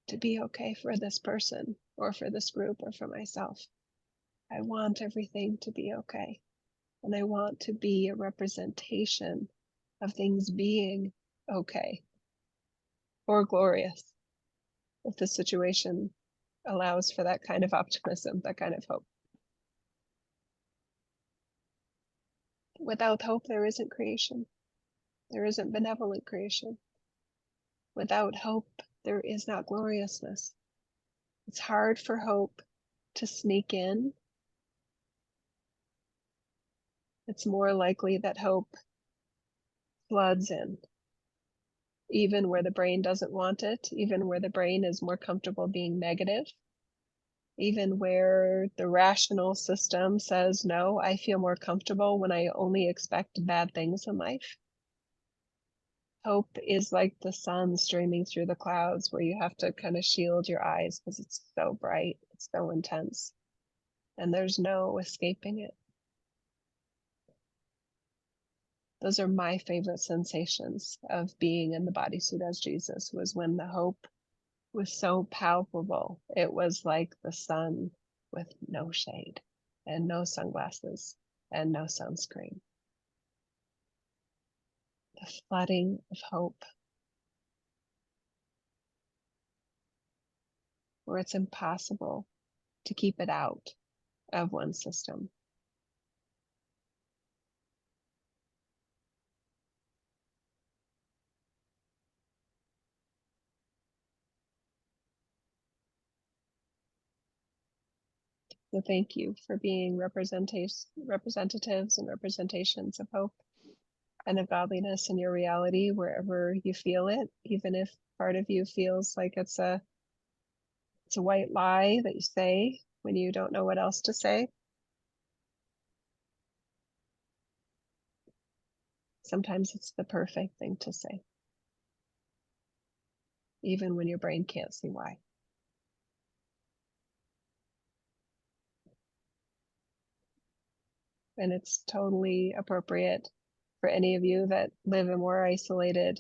to be okay for this person or for this group or for myself. I want everything to be okay. And I want to be a representation of things being okay or glorious if the situation allows for that kind of optimism, that kind of hope. Without hope, there isn't creation. There isn't benevolent creation. Without hope, there is not gloriousness. It's hard for hope to sneak in. It's more likely that hope floods in, even where the brain doesn't want it, even where the brain is more comfortable being negative, even where the rational system says, no, I feel more comfortable when I only expect bad things in life. Hope is like the sun streaming through the clouds where you have to kind of shield your eyes because it's so bright, it's so intense, and there's no escaping it. Those are my favorite sensations of being in the bodysuit as Jesus, was when the hope was so palpable. It was like the sun with no shade and no sunglasses and no sunscreen. The flooding of hope, where it's impossible to keep it out of one system. So thank you for being representatives and representations of hope and of godliness in your reality wherever you feel it, even if part of you feels like it's a white lie that you say when you don't know what else to say. Sometimes it's the perfect thing to say, even when your brain can't see why. And it's totally appropriate for any of you that live a more isolated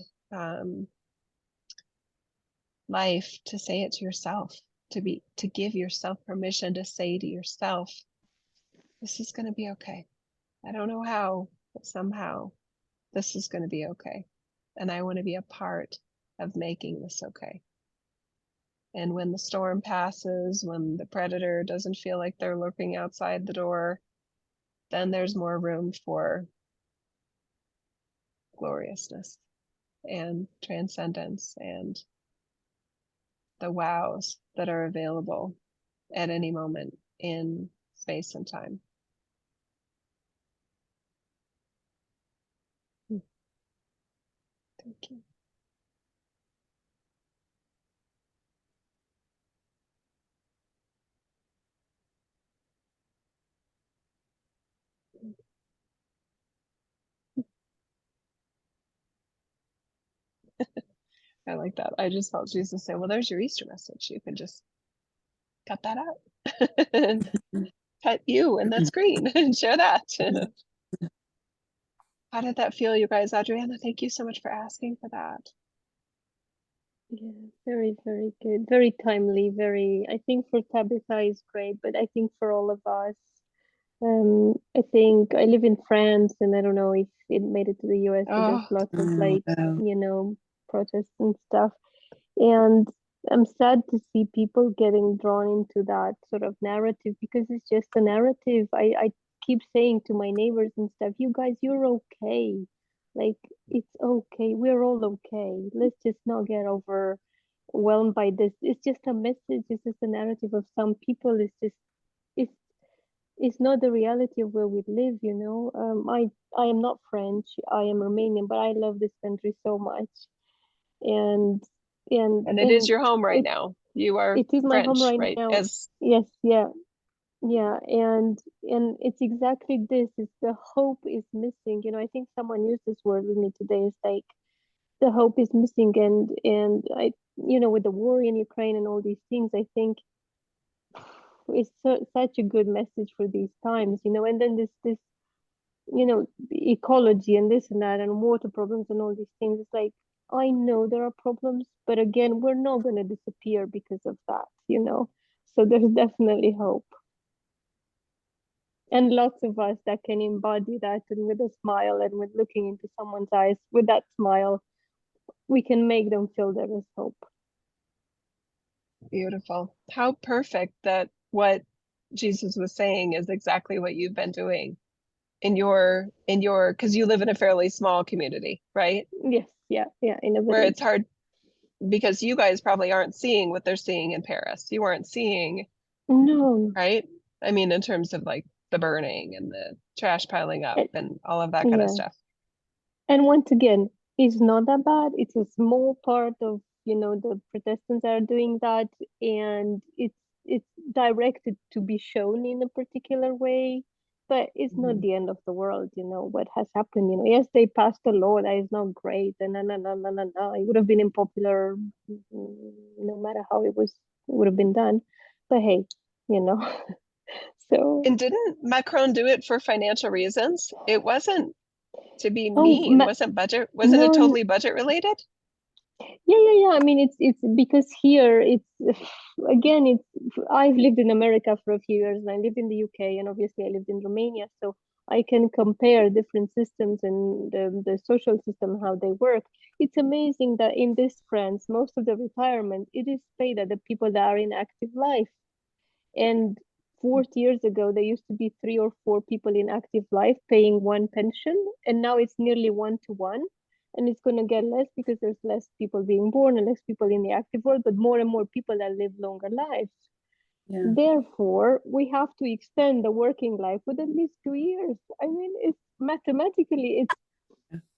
life to say it to yourself, to give yourself permission to say to yourself, this is going to be okay. I don't know how, but somehow this is going to be okay. And I want to be a part of making this okay. And when the storm passes, when the predator doesn't feel like they're lurking outside the door, then there's more room for gloriousness and transcendence and the wows that are available at any moment in space and time. Thank you. I like that. I just felt Jesus say, well, there's your Easter message. You can just cut that out and cut you and that screen and share that. How did that feel, you guys? Adriana, thank you so much for asking for that. Yeah, very, very good. Very timely, very, I think for Tabitha is great, but I think for all of us, I think I live in France and I don't know if it made it to the US, but there's lots of like, protests and stuff. And I'm sad to see people getting drawn into that sort of narrative because it's just a narrative. I keep saying to my neighbors and stuff, you guys, you're okay. Like, it's okay. We're all okay. Let's just not get overwhelmed by this. It's just a message. It's just a narrative of some people. It's, it's not the reality of where we live, you know. I am not French. I am Romanian, but I love this country so much. And it is your home right now. You are it is my French, home right right? now. As Yes, yeah, yeah, and it's exactly this. It's the hope is missing. You know, I think someone used this word with me today. It's like the hope is missing, and I, you know, with the war in Ukraine and all these things, I think it's such a good message for these times. You know, and then this you know, ecology and this and that and water problems and all these things. It's like, I know there are problems, but again, we're not going to disappear because of that, you know. So there's definitely hope. And lots of us that can embody that, and with a smile and with looking into someone's eyes with that smile, we can make them feel there is hope. beautiful. How perfect that what Jesus was saying is exactly what you've been doing in your because you live in a fairly small community, right? Yes, yeah, in a Where village. it's hard because you guys probably aren't seeing what they're seeing in Paris. You aren't seeing, No. right? I mean, in terms of like the burning and the trash piling up And, and all of that kind of yeah. stuff. And once again, it's not that bad. It's a small part of, you know, the Protestants are doing that, and it's directed to be shown in a particular way, but it's not the end of the world, you know, what has happened. You know, yes, they passed a law that is not great, and it would have been unpopular no matter how it would have been done. But hey, you know, so And didn't Macron do it for financial reasons? It wasn't to be oh, mean. Wasn't it no, totally budget related? yeah. I mean, it's because here it's again, it's I've lived in America for a few years and I lived in the UK and obviously I lived in Romania, so I can compare different systems and the social system how they work. It's amazing that in this France, most of the retirement it is paid at the people that are in active life. And 40 years ago, there used to be 3 or 4 people in active life paying one pension, and now it's nearly 1 to 1. And it's going to get less because there's less people being born and less people in the active world, but more and more people that live longer lives. Yeah. Therefore, we have to extend the working life with at least 2 years. I mean, it's mathematically, it's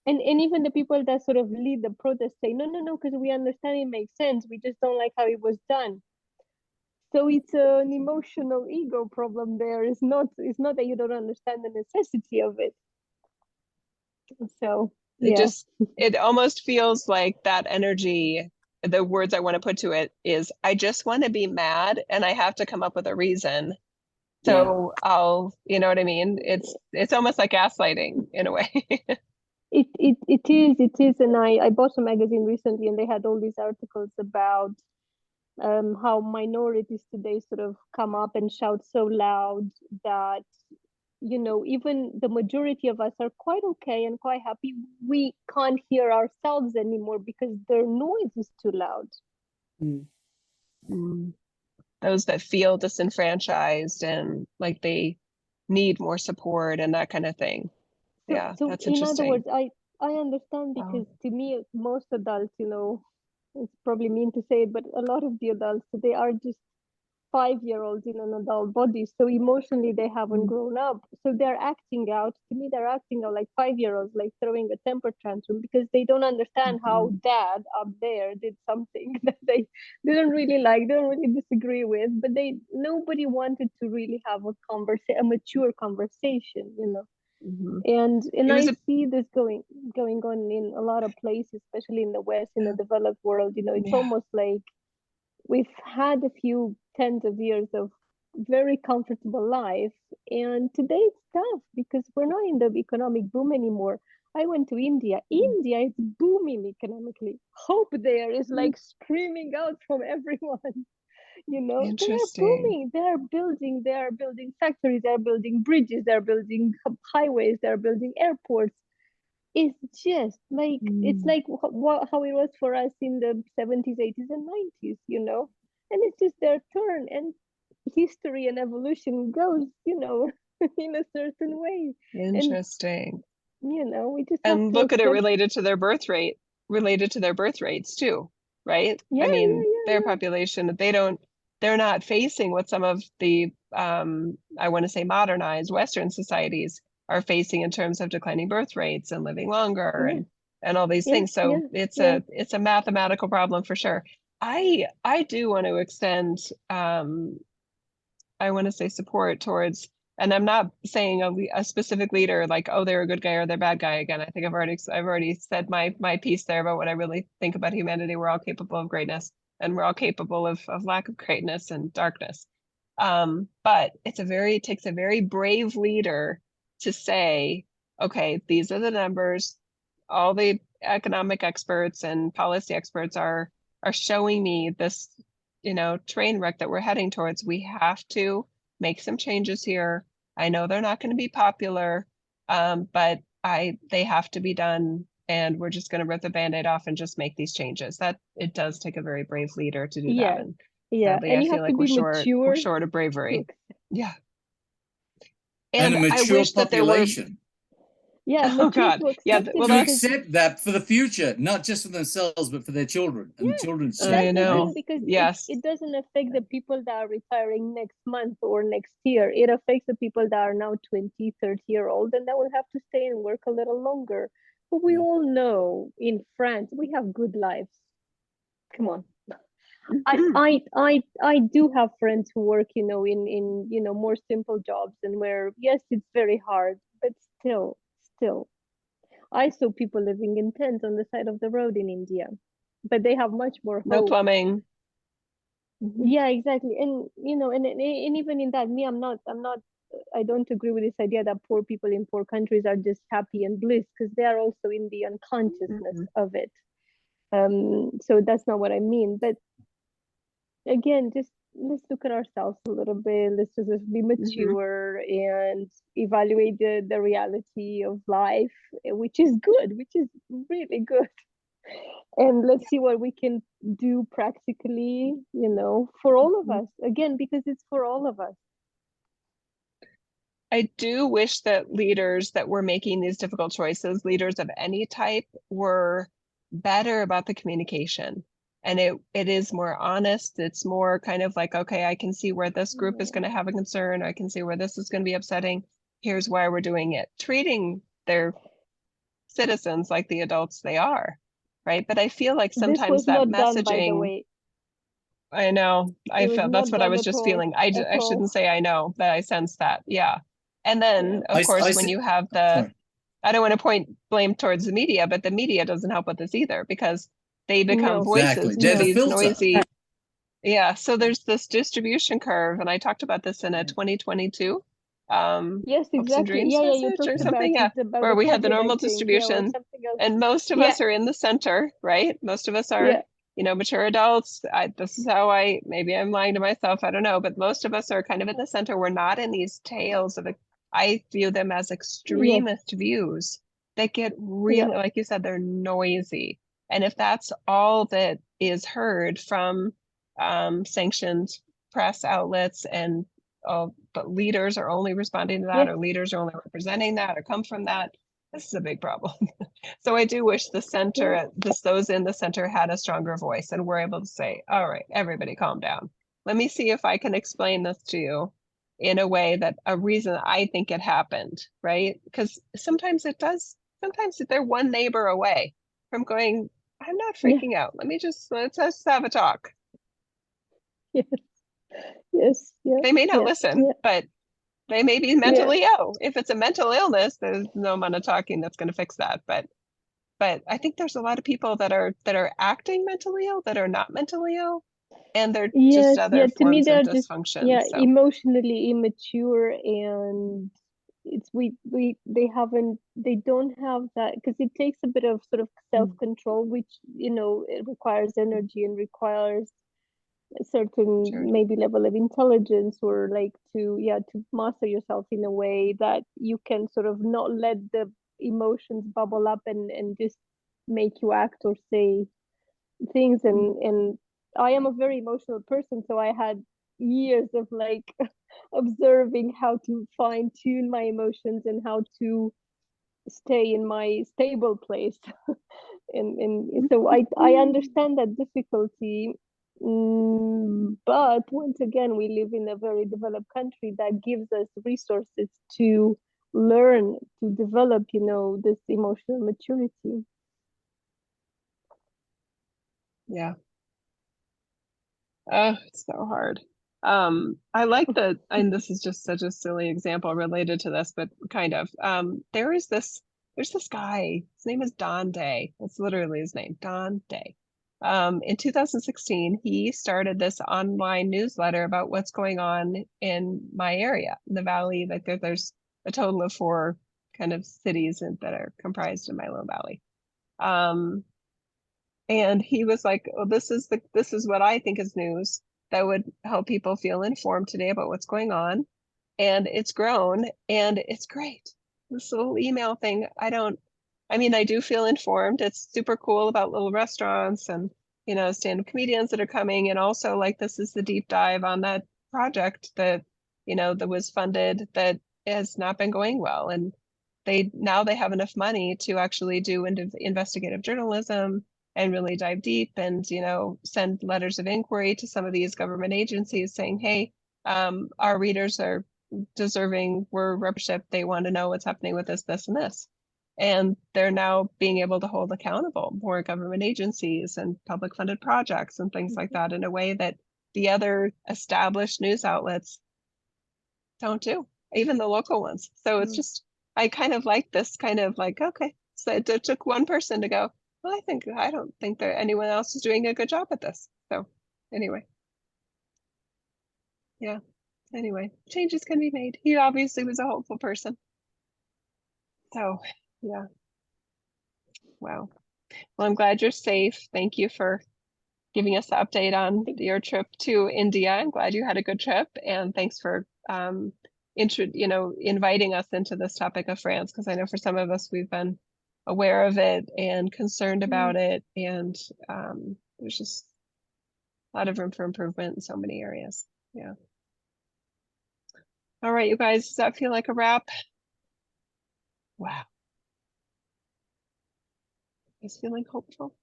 and even the people that sort of lead the protest say, no, because we understand it makes sense. We just don't like how it was done. So it's an emotional ego problem there. It's not that you don't understand the necessity of it. So yeah. It almost feels like that energy, the words I want to put to it is I just want to be mad and I have to come up with a reason. So I'll, you know what I mean? It's almost like gaslighting in a way. It is, and I bought a magazine recently, and they had all these articles about how minorities today sort of come up and shout so loud that, you know, even the majority of us are quite okay and quite happy. We can't hear ourselves anymore because their noise is too loud. Those that feel disenfranchised and like they need more support and that kind of thing. Yeah, So that's in other interesting. words, I understand, because to me, most adults, you know, it's probably mean to say it, but a lot of the adults today are just 5-year-olds in an adult body. So emotionally, they haven't grown up. So they're acting out. To me, they're acting out like 5-year-olds, like throwing a temper tantrum, because they don't understand how dad up there did something that they didn't really like, they don't really disagree with, but nobody wanted to really have a mature conversation, you know. And I see this going on in a lot of places, especially in the West, in the developed world. You know, it's almost like we've had a few tens of years of very comfortable life, and today it's tough because we're not in the economic boom anymore. I went to India. India is booming economically. Hope there is like screaming out from everyone. You know, they are booming. They are building factories, they are building bridges, they are building highways, they are building airports. It's just like it's like how it was for us in the 70s, 80s, and 90s, you know. And it's just their turn, and history and evolution goes, you know, in a certain way. Interesting. And, you know, we just have And to look at it accept. related to their birth rate, related to their birth rates too, right? Yeah, I mean, their yeah. population, they're not facing what some of the I want to say modernized Western societies are facing in terms of declining birth rates and living longer and all these things. So it's a mathematical problem for sure. I do want to extend I want to say support towards, and I'm not saying a specific leader like, oh, they're a good guy or they're a bad guy. Again, I think I've already said my piece there about what I really think about humanity. We're all capable of greatness, and we're all capable of lack of greatness and darkness. But it takes a very brave leader to say, okay, these are the numbers. All the economic experts and policy experts are showing me this, you know, train wreck that we're heading towards. We have to make some changes here. I know they're not going to be popular, but they have to be done, and we're just going to rip the Band-Aid off and just make these changes. That it does take a very brave leader to do that. And sadly, And I you feel have to like be we're short of bravery. Yeah. And a I mature wish that there were population. Oh God. Yeah. Well, to accept that for the future, not just for themselves, but for their children and the children's children. I know. Because yes. it doesn't affect the people that are retiring next month or next year. It affects the people that are now 20, 30-year-old, and that will have to stay and work a little longer. But we all know in France, we have good lives. Come on. I do have friends who work, you know, in you know, more simple jobs, and where, yes, it's very hard, but still, I saw people living in tents on the side of the road in India, but they have much more hope. No plumbing. Yeah, exactly. And you know, and even in that, I don't agree with this idea that poor people in poor countries are just happy and bliss, because they are also in the unconsciousness of it. So that's not what I mean. But again, just let's look at ourselves a little bit. Let's just be mature and evaluate the reality of life, which is good, which is really good. And let's see what we can do practically, you know, for all of us. Again, because it's for all of us. I do wish that leaders that were making these difficult choices, leaders of any type, were better about the communication. And it is more honest. It's more kind of like, okay, I can see where this group is going to have a concern. I can see where this is going to be upsetting. Here's why we're doing it. Treating their citizens like the adults they are, right? But I feel like sometimes that messaging. Done, by the way. I know. I felt that's what I was just feeling. I shouldn't say I know, but I sense that. Yeah. And then, of course, when you have I don't want to point blame towards the media, but the media doesn't help with this either, because they become voices to these noisy. Yeah. So there's this distribution curve. And I talked about this in a 2022 Yes, hopes and exactly. dreams Yeah, yeah, you message or talked about something, yeah, it, about where the we had the puppet, normal I think. Yeah, or distribution, something else. and most of Yeah, us are in the center, right? Most of us are, yeah, you know, mature adults. This is how maybe I'm lying to myself, I don't know, but most of us are kind of in the center. We're not in these tales of, I view them as yes, extremist views that get yeah, really, like you said, they're noisy. And if that's all that is heard from sanctioned press outlets, and but leaders are only responding to that, yes, or leaders are only representing that, or come from that, this is a big problem. So I do wish the yeah, center, those in the center had a stronger voice and were able to say, all right, everybody calm down. Let me see if I can explain this to you in a way that a reason I think it happened, right? Because sometimes it does, sometimes they're one neighbor away from going, I'm not yeah, freaking out. Let's have a talk. yes, yes, yeah, They may not yeah, listen, yeah, but they may be yeah, mentally ill. If it's a mental illness, there's no amount of talking that's going to fix that. But I think there's a lot of people that are acting mentally ill that are not mentally ill, and they're just yes, yeah. other To me, forms of they're just, dysfunction. yeah, So emotionally immature, and it's they don't have that, because it takes a bit of sort of self-control, which, it requires energy and requires a certain sure. maybe level of intelligence, or like to master yourself in a way that you can sort of not let the emotions bubble up and just make you act or say things. And I am a very emotional person, so I had years of like observing how to fine tune my emotions and how to stay in my stable place. And so I understand that difficulty. But once again, we live in a very developed country that gives us resources to learn to develop, this emotional maturity. Yeah. Oh, it's so hard. I like and this is just such a silly example related to this, but kind of. There's this guy, his name is Don Day. That's literally his name, Don Day. In 2016, he started this online newsletter about what's going on in my area, in the valley. Like there's a total of 4 kind of cities that are comprised in my little valley. And he was like, "Oh, this is what I think is news that would help people feel informed today about what's going on." And it's grown and it's great. This little email thing, I mean, I do feel informed. It's super cool about little restaurants and, stand-up comedians that are coming. And also, like, this is the deep dive on that project that, that was funded that has not been going well. And now they have enough money to actually do investigative journalism and really dive deep and, send letters of inquiry to some of these government agencies saying, hey, our readers are deserving, we're representative, they want to know what's happening with this, and this. And they're now being able to hold accountable more government agencies and public funded projects and things like that in a way that the other established news outlets don't do, even the local ones. So it's just, I kind of like this kind of like, okay, so it took one person to go, well, I don't think that anyone else is doing a good job at this. So anyway, yeah. Anyway, changes can be made. He obviously was a hopeful person. So yeah. Wow. Well, I'm glad you're safe. Thank you for giving us the update on your trip to India. I'm glad you had a good trip, and thanks for inviting us into this topic of France, because I know for some of us we've been aware of it and concerned about it, and there's just a lot of room for improvement in so many areas. Yeah. All right, you guys, does that feel like a wrap? Wow. Is feeling hopeful?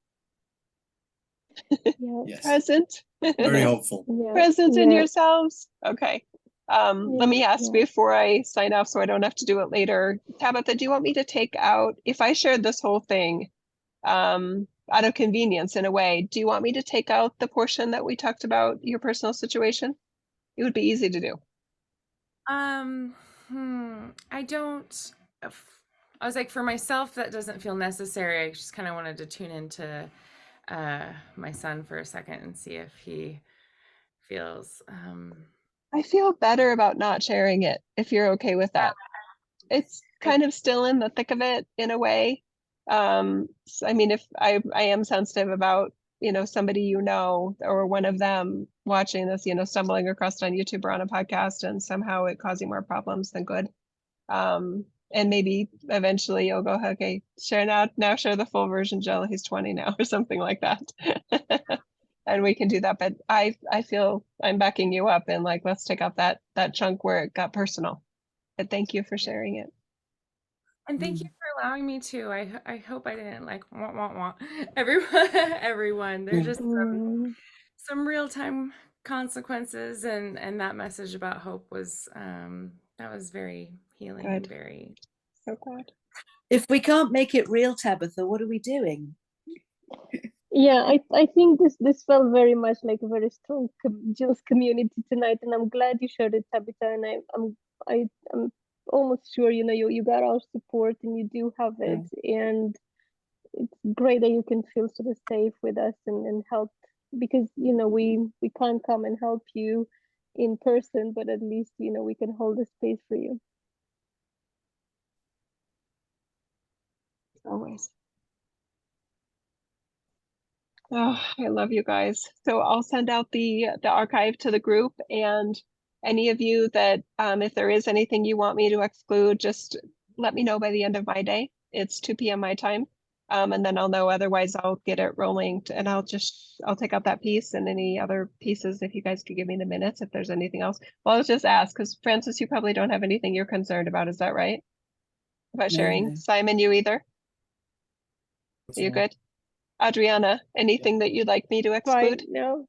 Yeah, Yes, Present? very hopeful. yeah, Present in yeah, yourselves? Okay. Let me ask yeah. before I sign off so I don't have to do it later. Tabitha, do you want me to take out, if I shared this whole thing out of convenience in a way, do you want me to take out the portion that we talked about your personal situation? It would be easy to do. I don't. I was like, for myself, that doesn't feel necessary. I just kind of wanted to tune into my son for a second and see if he feels. I feel better about not sharing it, if you're okay with that. It's kind of still in the thick of it in a way. So, I mean, if I am sensitive about, you know, somebody, you know, or one of them watching this, you know, stumbling across it on YouTube or on a podcast and somehow it causing more problems than good. And maybe eventually you'll go, okay, share now share the full version, Jill. He's 20 now or something like that. And we can do that. But I feel I'm backing you up and like, let's take out that chunk where it got personal. But thank you for sharing it. And thank you for allowing me to. I hope I didn't like wah. Everyone. There's just some real time consequences, and that message about hope was that was very healing and very so glad. If we can't make it real, Tabitha, what are we doing? Yeah, I think this felt very much like a very strong Jill's community tonight, and I'm glad you shared it, Tabitha. And I'm almost sure, you know, you got our support and you do have it, and it's great that you can feel sort of safe with us and help, because you know we can't come and help you in person, but at least, you know, we can hold the space for you. Always. Oh, I love you guys. So I'll send out the archive to the group, and any of you that if there is anything you want me to exclude, just let me know by the end of my day. It's 2 p.m. my time. And then I'll know, otherwise I'll get it rolling and I'll take out that piece and any other pieces if you guys could give me the minutes if there's anything else. Well, I'll just ask, because Francis, you probably don't have anything you're concerned about, is that right? About sharing? No. Simon, you either? Are you good? Adriana, anything that you'd like me to exclude? Fine, no.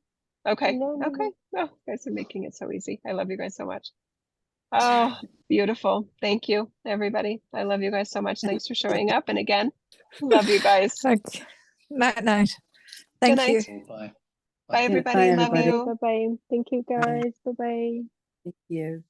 Okay. No. Okay. Oh, you guys are making it so easy. I love you guys so much. Oh, beautiful. Thank you, everybody. I love you guys so much. Thanks for showing up. And again, love you guys. Okay. Night. Good Thank you. night. Bye. Bye, everybody. Bye, Love everybody. you. Bye-bye. Thank you, guys. Bye-bye. Thank you.